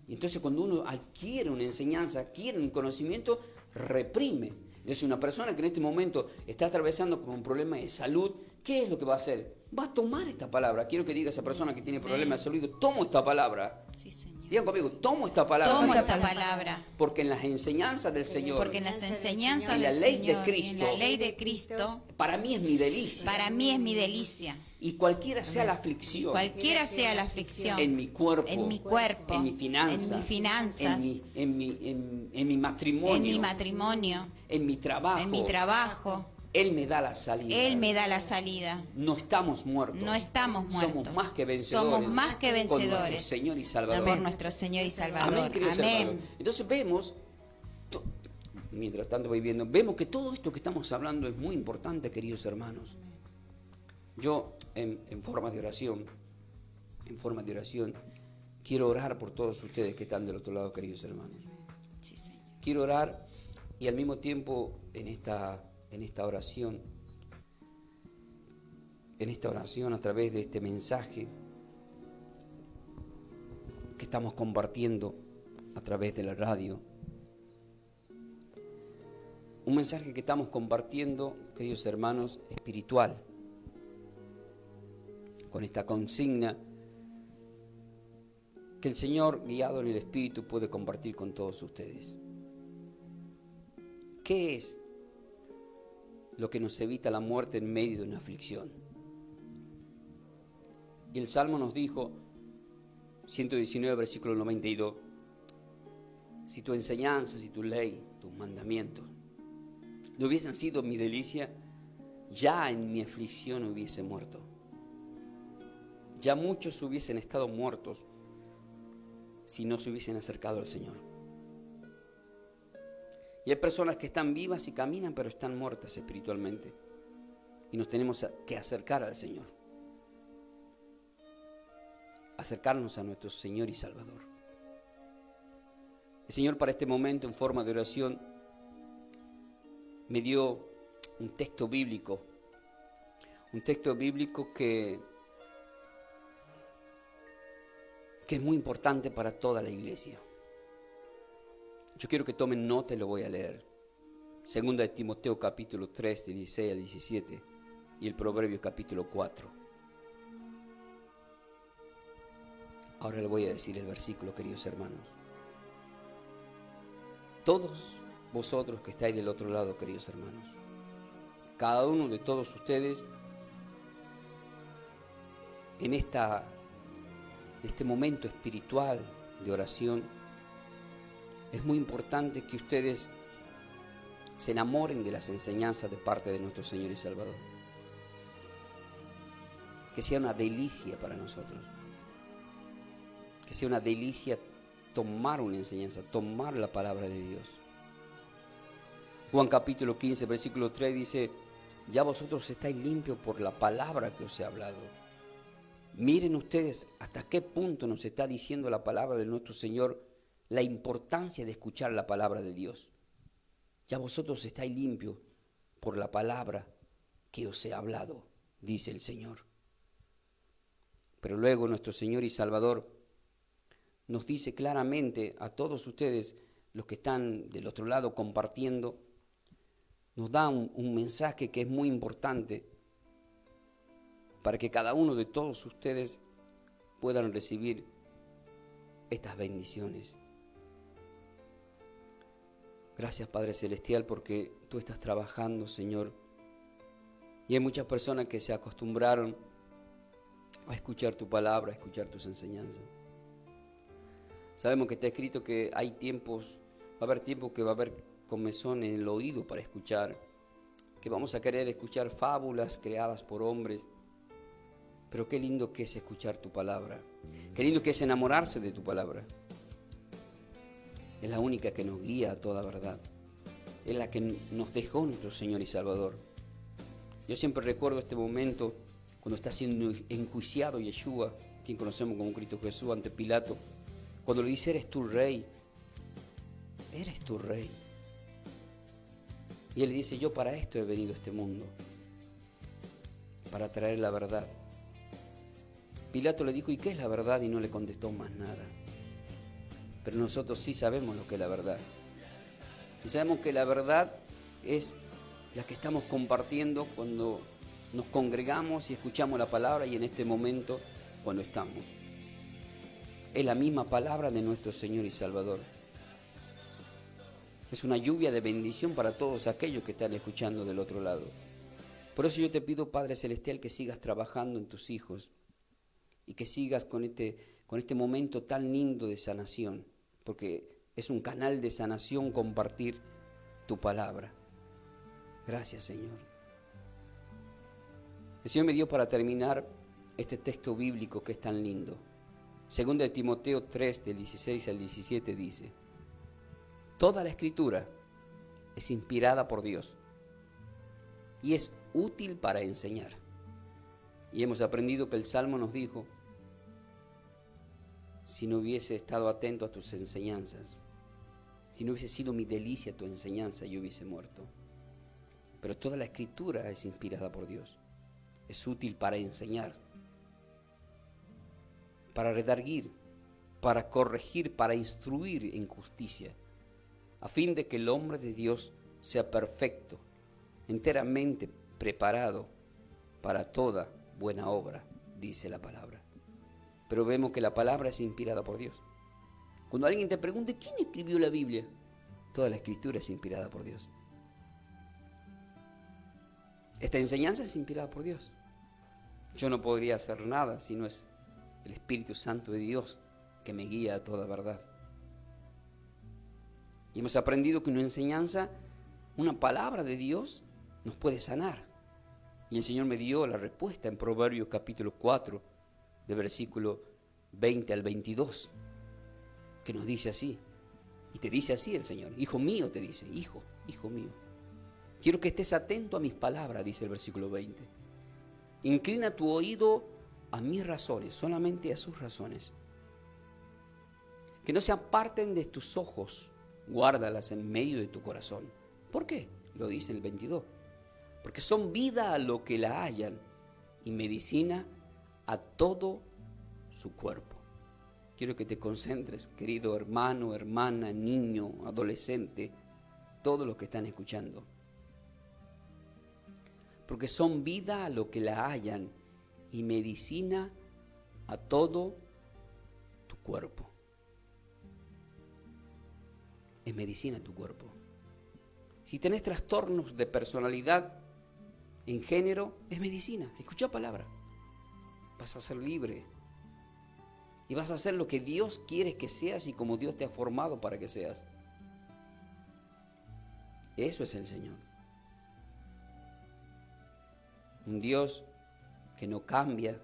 Y entonces cuando uno adquiere una enseñanza, adquiere un conocimiento, reprime. Entonces una persona que en este momento está atravesando por un problema de salud, ¿qué es lo que va a hacer? Va a tomar esta palabra. Quiero que diga a esa persona que tiene problemas de salud, digo, tomo esta palabra. Sí, Señor. Digan conmigo, tomo esta palabra. Tomo Diga, esta palabra. porque en las enseñanzas del Señor, Porque en las enseñanzas en la del ley de Señor, Cristo, en la ley de Cristo, para mí es mi delicia. para mí es mi delicia. Y cualquiera sea la aflicción, Cualquiera sea la aflicción, en mi cuerpo, en mi cuerpo, en mi finanza, en mis finanzas, en mi matrimonio, en mi matrimonio, en mi trabajo, en mi trabajo, Él me da la salida. Él me da la salida. No estamos muertos. No estamos muertos. Somos más que vencedores. Somos más que Con nuestro vencedores. Señor y Salvador. Por nuestro Señor y Salvador. Amén, queridos Amén. hermanos. Entonces vemos, mientras tanto voy viendo, vemos que todo esto que estamos hablando es muy importante, queridos hermanos. Yo, en forma de oración, quiero orar por todos ustedes que están del otro lado, queridos hermanos. Sí, Señor. Quiero orar y al mismo tiempo en esta oración, a través de este mensaje que estamos compartiendo a través de la radio, un mensaje que estamos compartiendo, queridos hermanos, espiritual, con esta consigna que el Señor, guiado en el Espíritu, puede compartir con todos ustedes. ¿Qué es lo que nos evita la muerte en medio de una aflicción? Y el Salmo nos dijo, 119, versículo 92, si tu enseñanza, si tu ley, tus mandamientos no hubiesen sido mi delicia, ya en mi aflicción hubiese muerto. Ya muchos hubiesen estado muertos si no se hubiesen acercado al Señor. Y hay personas que están vivas y caminan, pero están muertas espiritualmente. Y nos tenemos que acercar al Señor. Acercarnos a nuestro Señor y Salvador. El Señor, para este momento, en forma de oración, me dio un texto bíblico. Un texto bíblico que es muy importante para toda la iglesia. Yo quiero que tomen nota y lo voy a leer. Segunda de Timoteo capítulo 3, de 16 al 17 y el Proverbio capítulo 4. Ahora le voy a decir el versículo, queridos hermanos. Todos vosotros que estáis del otro lado, queridos hermanos, cada uno de todos ustedes en este momento espiritual de oración, es muy importante que ustedes se enamoren de las enseñanzas de parte de nuestro Señor y Salvador. Que sea una delicia para nosotros. Que sea una delicia tomar una enseñanza, tomar la palabra de Dios. Juan capítulo 15, versículo 3 dice: ya vosotros estáis limpios por la palabra que os he hablado. Miren ustedes hasta qué punto nos está diciendo la palabra de nuestro Señor la importancia de escuchar la palabra de Dios. Ya vosotros estáis limpios por la palabra que os he hablado, dice el Señor. Pero luego nuestro Señor y Salvador nos dice claramente a todos ustedes, los que están del otro lado compartiendo, nos da un mensaje que es muy importante para que cada uno de todos ustedes puedan recibir estas bendiciones. Gracias, Padre Celestial, porque tú estás trabajando, Señor. Y hay muchas personas que se acostumbraron a escuchar tu palabra, a escuchar tus enseñanzas. Sabemos que está escrito que hay tiempos, va a haber tiempos que va a haber comezón en el oído para escuchar, que vamos a querer escuchar fábulas creadas por hombres. Pero qué lindo que es escuchar tu palabra, qué lindo que es enamorarse de tu palabra. Es la única que nos guía a toda verdad, es la que nos dejó nuestro Señor y Salvador. Yo siempre recuerdo este momento cuando está siendo enjuiciado Yeshua, quien conocemos como Cristo Jesús, ante Pilato, cuando le dice: eres tu rey, eres tu rey. Y él le dice: yo para esto he venido a este mundo, para traer la verdad. Pilato le dijo: ¿y qué es la verdad? Y no le contestó más nada. Pero nosotros sí sabemos lo que es la verdad. Y sabemos que la verdad es la que estamos compartiendo cuando nos congregamos y escuchamos la palabra, y en este momento cuando estamos. Es la misma palabra de nuestro Señor y Salvador. Es una lluvia de bendición para todos aquellos que están escuchando del otro lado. Por eso yo te pido, Padre Celestial, que sigas trabajando en tus hijos y que sigas con este momento tan lindo de sanación, porque es un canal de sanación compartir tu palabra. Gracias, Señor. El Señor me dio para terminar este texto bíblico que es tan lindo. Segunda de Timoteo 3, del 16 al 17 dice: toda la Escritura es inspirada por Dios y es útil para enseñar. Y hemos aprendido que el Salmo nos dijo: si no hubiese estado atento a tus enseñanzas, si no hubiese sido mi delicia tu enseñanza, yo hubiese muerto. Pero toda la Escritura es inspirada por Dios, es útil para enseñar, para redarguir, para corregir, para instruir en justicia, a fin de que el hombre de Dios sea perfecto, enteramente preparado para toda buena obra, dice la palabra. Pero vemos que la palabra es inspirada por Dios. Cuando alguien te pregunte ¿quién escribió la Biblia? Toda la Escritura es inspirada por Dios. Esta enseñanza es inspirada por Dios. Yo no podría hacer nada si no es el Espíritu Santo de Dios que me guía a toda verdad. Y hemos aprendido que una enseñanza, una palabra de Dios, nos puede sanar. Y el Señor me dio la respuesta en Proverbios capítulo 4, de versículo 20 al 22, que nos dice así. Y te dice así el Señor: hijo mío, te dice, hijo mío, quiero que estés atento a mis palabras, dice el versículo 20. Inclina tu oído a mis razones, solamente a sus razones. Que no se aparten de tus ojos, guárdalas en medio de tu corazón. ¿Por qué? Lo dice el 22. Porque son vida a lo que la hallan y medicina a todo su cuerpo. Quiero que te concentres, querido hermano, hermana, niño, adolescente, todos los que están escuchando. Porque son vida a lo que la hallan y medicina a todo tu cuerpo. Es medicina a tu cuerpo. Si tenés trastornos de personalidad en género, es medicina. Escucha palabra. Vas a ser libre. Y vas a hacer lo que Dios quiere que seas y como Dios te ha formado para que seas. Eso es el Señor. Un Dios que no cambia.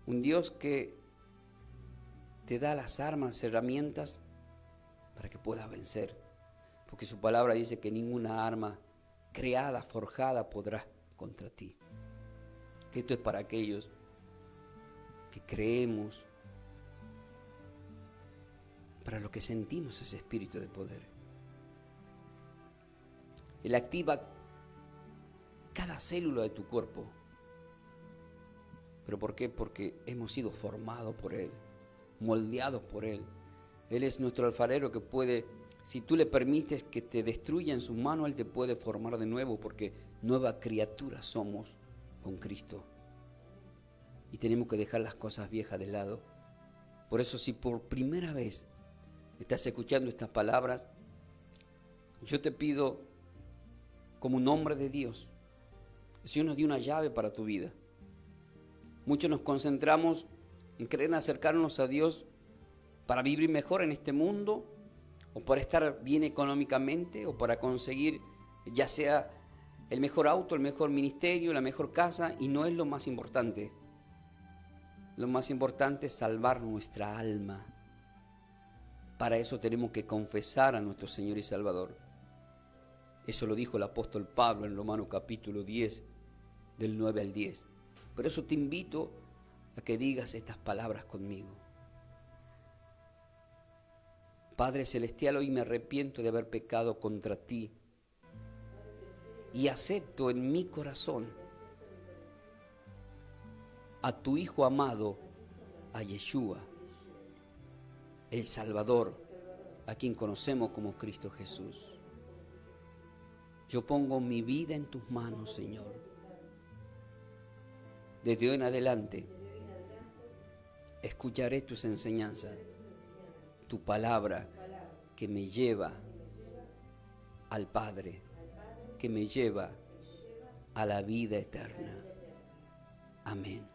Un Dios que te da las armas, herramientas para que puedas vencer. Porque su palabra dice que ninguna arma creada, forjada podrá contra ti. Esto es para aquellos que creemos, para los que sentimos ese espíritu de poder. Él activa cada célula de tu cuerpo. ¿Pero por qué? Porque hemos sido formados por Él, moldeados por Él. Él es nuestro alfarero que puede, si tú le permites que te destruya en sus manos, Él te puede formar de nuevo, porque nueva criatura somos con Cristo. Y tenemos que dejar las cosas viejas de lado. Por eso, si por primera vez estás escuchando estas palabras, yo te pido, como un hombre de Dios, el Señor nos dio una llave para tu vida. Muchos nos concentramos en querer acercarnos a Dios para vivir mejor en este mundo, o para estar bien económicamente, o para conseguir ya sea el mejor auto, el mejor ministerio, la mejor casa, y no es lo más importante. Lo más importante es salvar nuestra alma. Para eso tenemos que confesar a nuestro Señor y Salvador. Eso lo dijo el apóstol Pablo en Romanos capítulo 10, del 9 al 10. Por eso te invito a que digas estas palabras conmigo. Padre Celestial, hoy me arrepiento de haber pecado contra ti y acepto en mi corazón a tu Hijo amado, a Yeshua, el Salvador, a quien conocemos como Cristo Jesús. Yo pongo mi vida en tus manos, Señor. Desde hoy en adelante, escucharé tus enseñanzas, tu palabra que me lleva al Padre, que me lleva a la vida eterna. Amén.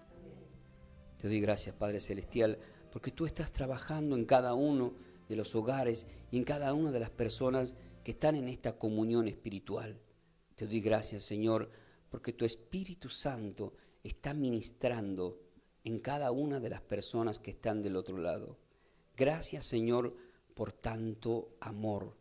Te doy gracias, Padre Celestial, porque tú estás trabajando en cada uno de los hogares y en cada una de las personas que están en esta comunión espiritual. Te doy gracias, Señor, porque tu Espíritu Santo está ministrando en cada una de las personas que están del otro lado. Gracias, Señor, por tanto amor.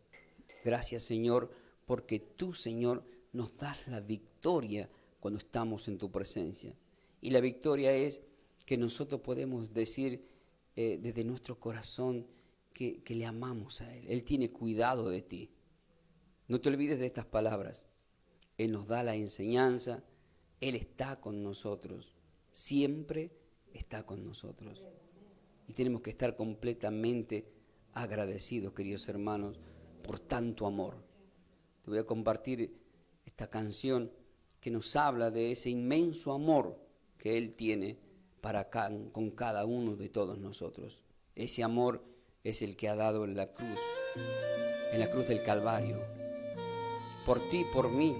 Gracias, Señor, porque tú, Señor, nos das la victoria cuando estamos en tu presencia. Y la victoria es que nosotros podemos decir desde nuestro corazón que le amamos a Él. Él tiene cuidado de ti. No te olvides de estas palabras. Él nos da la enseñanza. Él está con nosotros. Siempre está con nosotros. Y tenemos que estar completamente agradecidos, queridos hermanos, por tanto amor. Te voy a compartir esta canción que nos habla de ese inmenso amor que Él tiene con cada uno de todos nosotros. Ese amor es el que ha dado en la cruz del Calvario, por ti, por mí,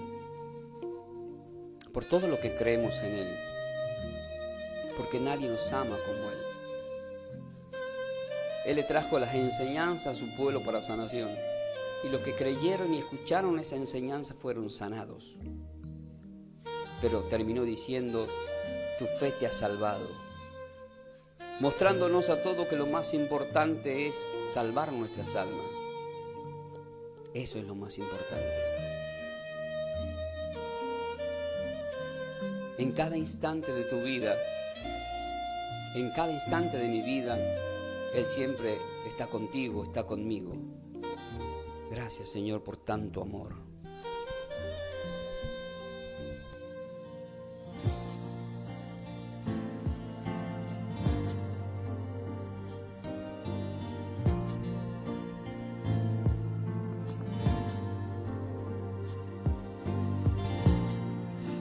por todo lo que creemos en Él, porque nadie nos ama como Él. Él le trajo las enseñanzas a su pueblo para sanación, y los que creyeron y escucharon esa enseñanza fueron sanados. Pero terminó diciendo: tu fe te ha salvado, mostrándonos a todos que lo más importante es salvar nuestras almas. Eso es lo más importante. En cada instante de tu vida, en cada instante de mi vida, Él siempre está contigo, está conmigo. Gracias, Señor, por tanto amor.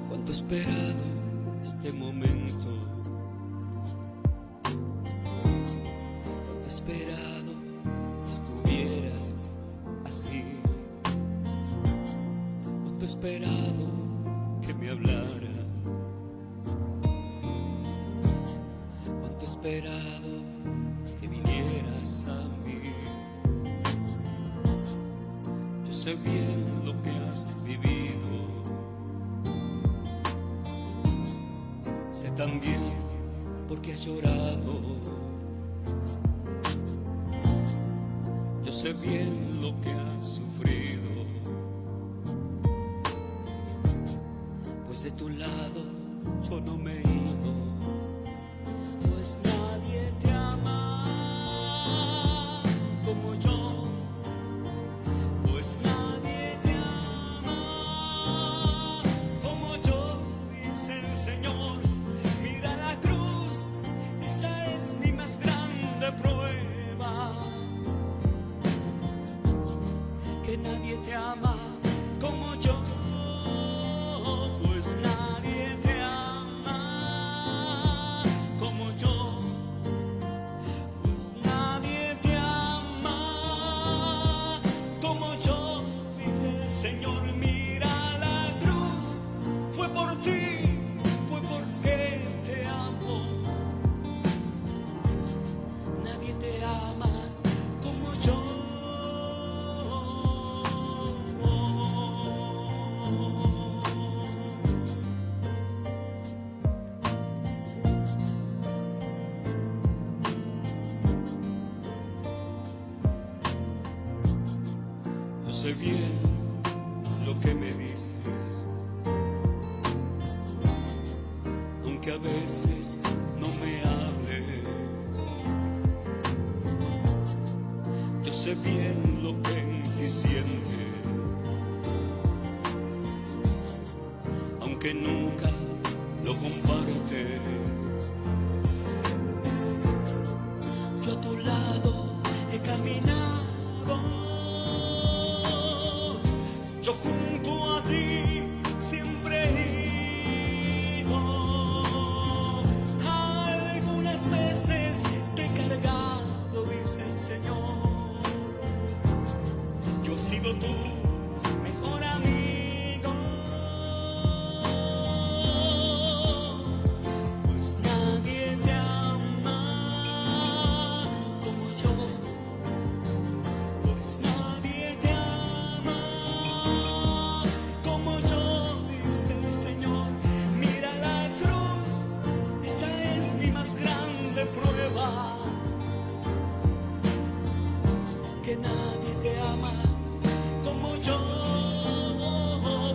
Cuánto he esperado este momento, cuánto he esperado que estuvieras así, cuánto he esperado que me hablara, cuánto he esperado que vinieras a mí. sé bien lo que has vivido. Sé también porque has llorado. Yo sé bien lo que has sufrido. Pues de tu lado yo no me he ido. Pues nadie te ama como yo. Pues nadie te ama como yo, dice el Señor. Mira la cruz, esa es mi más grande prueba. Que nadie te ama como yo. Pues nadie te ama como yo. Pues nadie te ama como yo, dice el Señor. Mira la cruz, fue por ti, fue porque te amo. Nadie te ama como yo. Yo sé bien lo que me dices, aunque a veces no me hables. Yo sé bien lo que en ti siente, aunque nunca lo compartes. Yo a tu lado he caminado. Yo junto a ti siempre he ido. Algunas veces te he cargado, dice el Señor. Yo he sido tu mejor amigo. Pues nadie te ama como yo. Pues nadie te ama como yo, dice el Señor. Mira la cruz, esa es mi más grande prueba. Que nadie te ama como yo.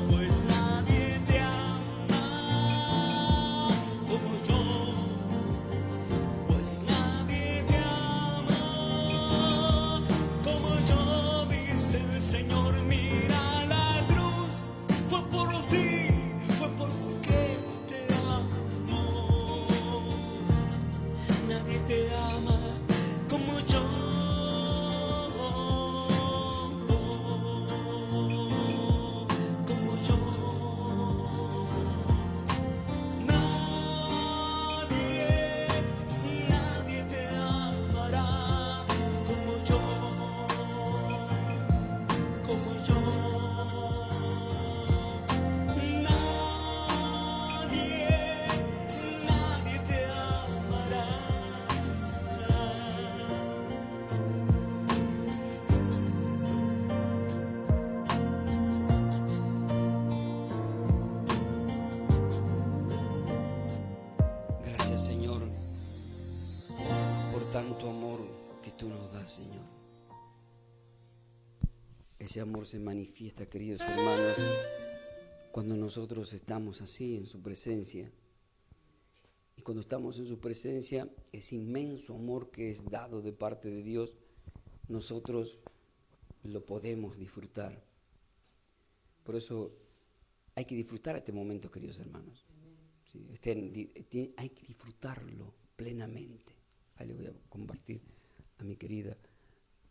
Pues nadie te ama como yo. Pues nadie te ama como yo, dice el Señor. Mira la cruz, fue por ti, fue porque te amo. Nadie te ama como yo. Como yo. Nadie te amará como yo, como yo. Nadie te amará. Gracias, Señor, por tanto amor que tú nos das, Señor. Ese amor se manifiesta, queridos hermanos, cuando nosotros estamos así en su presencia. Y cuando estamos en su presencia, ese inmenso amor que es dado de parte de Dios, nosotros lo podemos disfrutar. Por eso hay que disfrutar este momento, queridos hermanos. Sí, hay que disfrutarlo plenamente. Ahí le voy a compartir a mi querida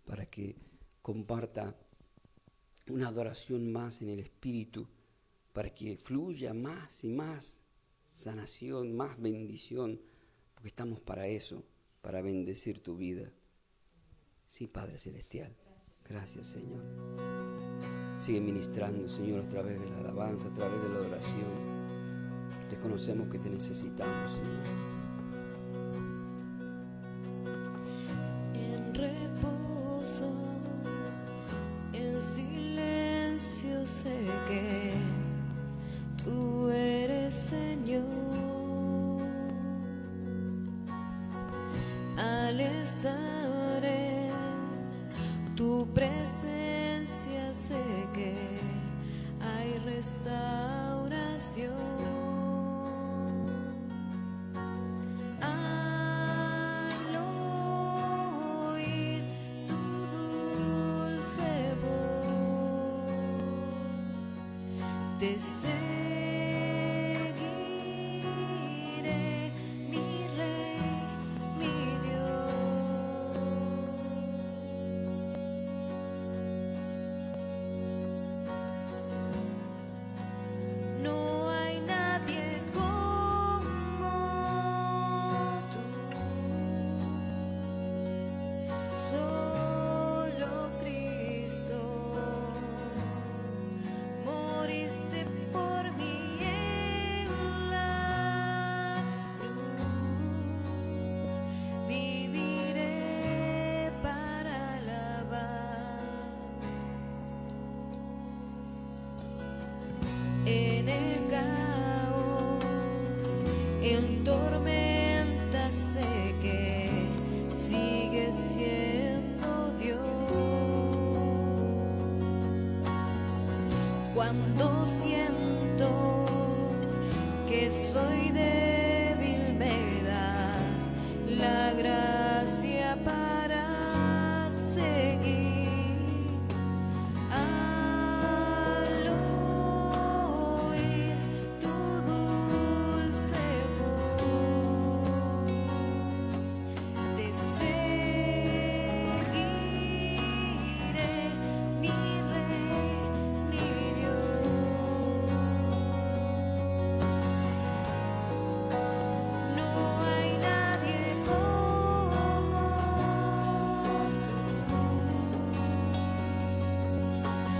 para que comparta una adoración más en el Espíritu, para que fluya más y más sanación, más bendición, porque estamos para eso, para bendecir tu vida. Sí, Padre Celestial. Gracias, Señor. Sigue ministrando, Señor, a través de la alabanza, a través de la adoración. Reconocemos que te necesitamos, Señor. En reposo, en silencio. al estar en tu presencia sé que hay restauración. Al oír tu dulce voz, te seguiré, mi Rey, mi Dios. No hay nadie como tú, solo Cristo. Moriste por mí en la cruz, viviré para alabar. En el caos, en tormenta sé que sigues siendo Dios. Cuando siento que soy débil, me das la gracia para seguir. Al oír tu dulce voz, te seguiré, mi Rey, mi Dios. No hay nadie como tú,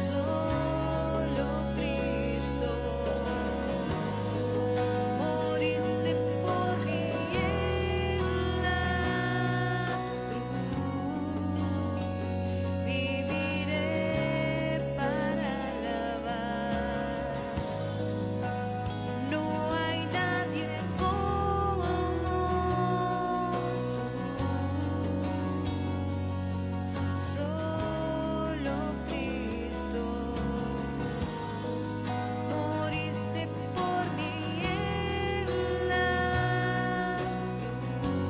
solo Cristo. Moriste por mí en la cruz, viviré para alabar. No hay nadie como tú, solo Cristo. Moriste por mí en la cruz,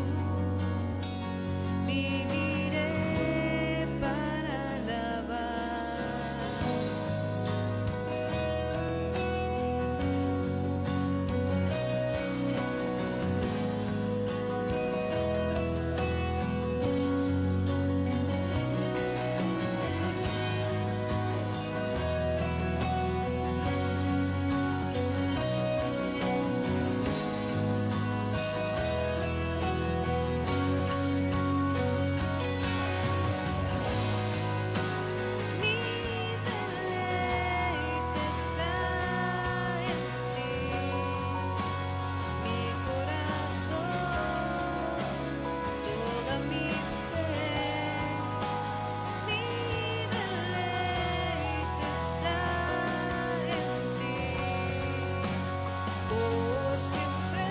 viviré para alabar. Mi deleite está en ti, mi corazón, toda mi fe. Mi deleite está en ti, por siempre.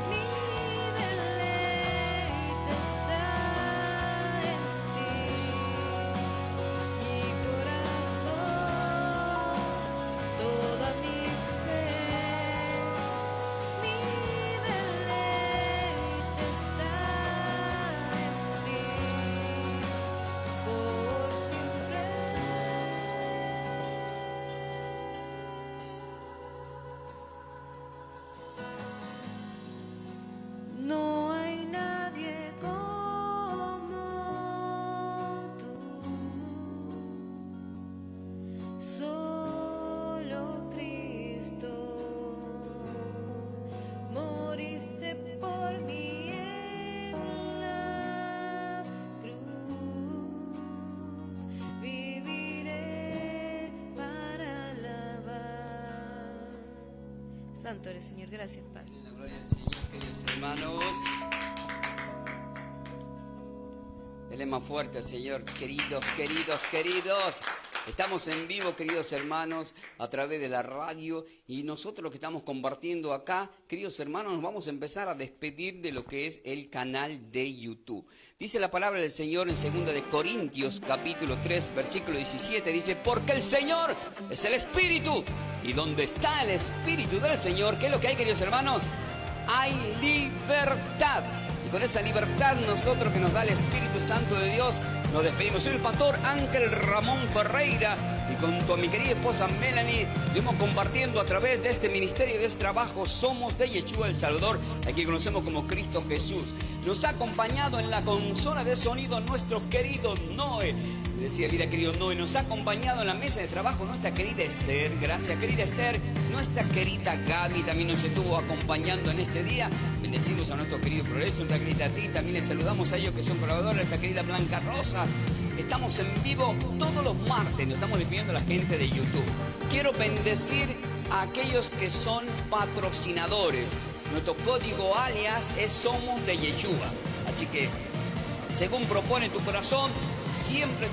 Mi deleite está en ti, mi corazón, toda mi fe. Mi deleite está en ti, por siempre. No hay nadie como tú, solo Cristo. Moriste por mí en la cruz, viviré para alabar. Santo eres, Señor. Gracias, Padre. La gloria al Señor, queridos hermanos. Él es más fuerte, Señor. Queridos, queridos, queridos. Estamos en vivo, queridos hermanos, a través de la radio, y nosotros lo que estamos compartiendo acá, queridos hermanos, nos vamos a empezar a despedir de lo que es el canal de YouTube. Dice la palabra del Señor en 2 de Corintios, capítulo 3, versículo 17, dice, porque el Señor es el Espíritu, y donde está el Espíritu del Señor, ¿qué es lo que hay, queridos hermanos? Hay libertad. Y con esa libertad nosotros que nos da el Espíritu Santo de Dios, nos despedimos. Soy el pastor Ángel Ramón Ferreira y junto a mi querida esposa Melanie estuvimos compartiendo a través de este ministerio y de este trabajo Somos de Yeshua el Salvador, a quien conocemos como Cristo Jesús. Nos ha acompañado en la consola de sonido nuestro querido Noé. Decía vida, querido Noé. Nos ha acompañado en la mesa de trabajo nuestra querida Esther. Gracias, querida Esther. Nuestra querida Gaby también nos estuvo acompañando en este día. Bendecimos a nuestro querido Progreso, nuestra querida Ti. También les saludamos a ellos que son colaboradores, nuestra querida Blanca Rosa. Estamos en vivo todos los martes. Nos estamos despidiendo a la gente de YouTube. Quiero bendecir a aquellos que son patrocinadores. Nuestro código alias es Somos de Yeshua. Así que, según propone tu corazón, siempre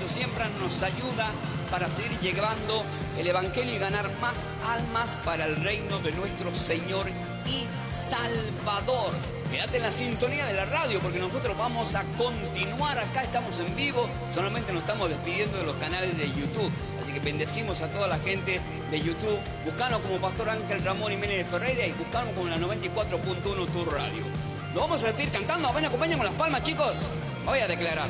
nos ayuda para seguir llevando el Evangelio y ganar más almas para el reino de nuestro Señor y Salvador. Quédate en la sintonía de la radio porque nosotros vamos a continuar acá, estamos en vivo, solamente nos estamos despidiendo de los canales de YouTube. Así que bendecimos a toda la gente de YouTube. Buscanos como Pastor Ángel Ramón Jiménez de Ferreira y buscanos como la 94.1 Tu Radio. Lo vamos a despedir cantando. Ven, acompañen con las palmas, chicos. Voy a declarar.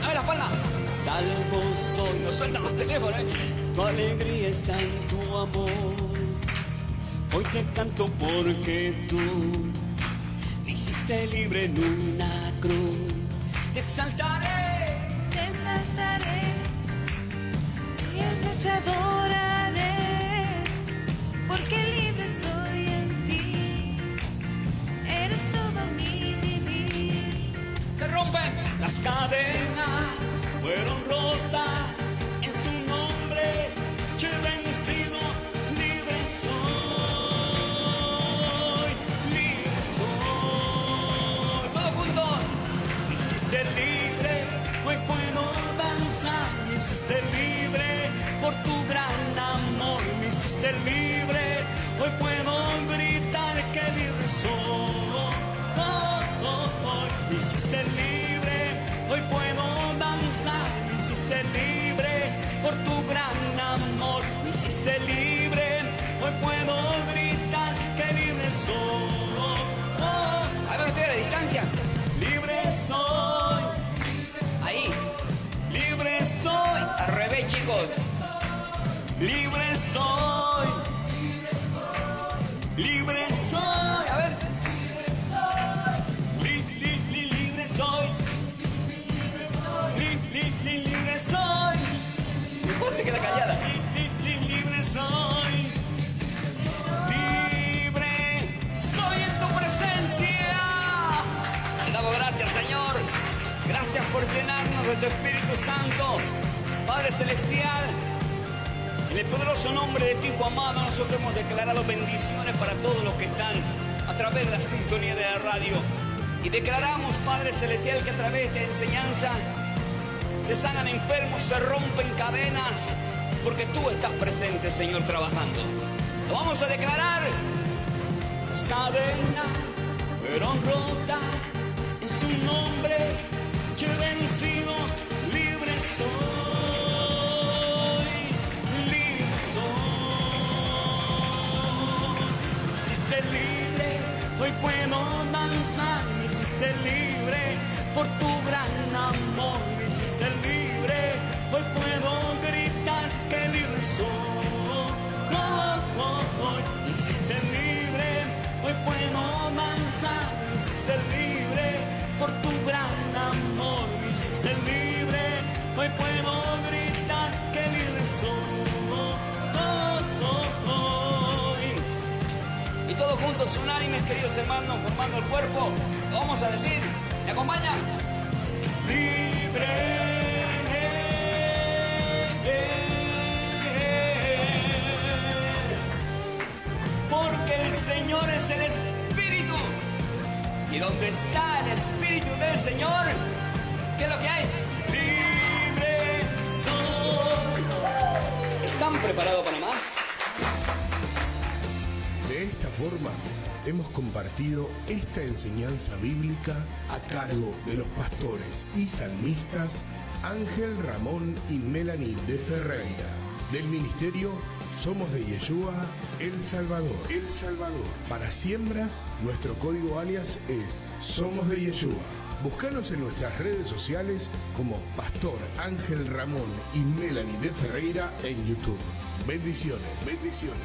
A ver las palmas. Salvo soy. Nos sueltan los teléfonos, Tu alegría está en tu amor. Hoy te canto porque tú me hiciste libre en una cruz. Te exaltaré, y en noche adoraré, porque libre soy en ti, eres todo mi vivir. se rompen. las cadenas fueron rotas, en su nombre yo he vencido, libre soy, libre soy. Todos juntos. Me hiciste libre, hoy puedo danzar, me hiciste libre por tu gran amor, me hiciste libre, hoy puedo gritar que libre soy. Me hiciste libre, hoy puedo danzar, me hiciste libre por tu gran amor, me hiciste libre, hoy puedo gritar que libre soy. A ver ustedes a la distancia. Libre soy, Ahí. libre soy, Al revés, chicos. libre soy, libre soy, a ver, libre soy, libre soy, Mi esposa se queda callada. libre soy, libre soy en tu presencia. Te damos gracias, Señor. Gracias por llenarnos de tu Espíritu Santo. Padre Celestial, en el poderoso nombre de tu Hijo amado, nosotros hemos declarado bendiciones para todos los que están a través de la sintonía de la radio. Y declaramos, Padre Celestial, que a través de esta enseñanza se sanan enfermos, se rompen cadenas, porque tú estás presente, Señor, trabajando. Lo vamos a declarar. Las cadenas fueron rotas, en su nombre yo he vencido, libre soy, libre soy. Me hiciste libre, hoy puedo danzar, me hiciste libre por tu gran amor, me hiciste libre, hoy puedo gritar que libre soy. Me hiciste libre, hoy puedo danzar, me hiciste libre por tu gran amor, me hiciste libre, hoy puedo gritar que libre soy. Y todos juntos, unánimes, queridos hermanos, formando el cuerpo, lo vamos a decir. ¿Me acompañan? Libre. Porque el Señor es el Espíritu. Y donde está el Espíritu del Señor, ¿qué es lo que hay? Libre soy. ¿Están preparados para más? De esta forma, hemos compartido esta enseñanza bíblica a cargo de los pastores y salmistas Ángel Ramón y Melanie de Ferreira, del ministerio Somos de Yeshua, El Salvador. El Salvador. Para siembras, nuestro código alias es Somos de Yeshua. Búscanos en nuestras redes sociales como Pastor Ángel Ramón y Melanie de Ferreira en YouTube. Bendiciones. Bendiciones.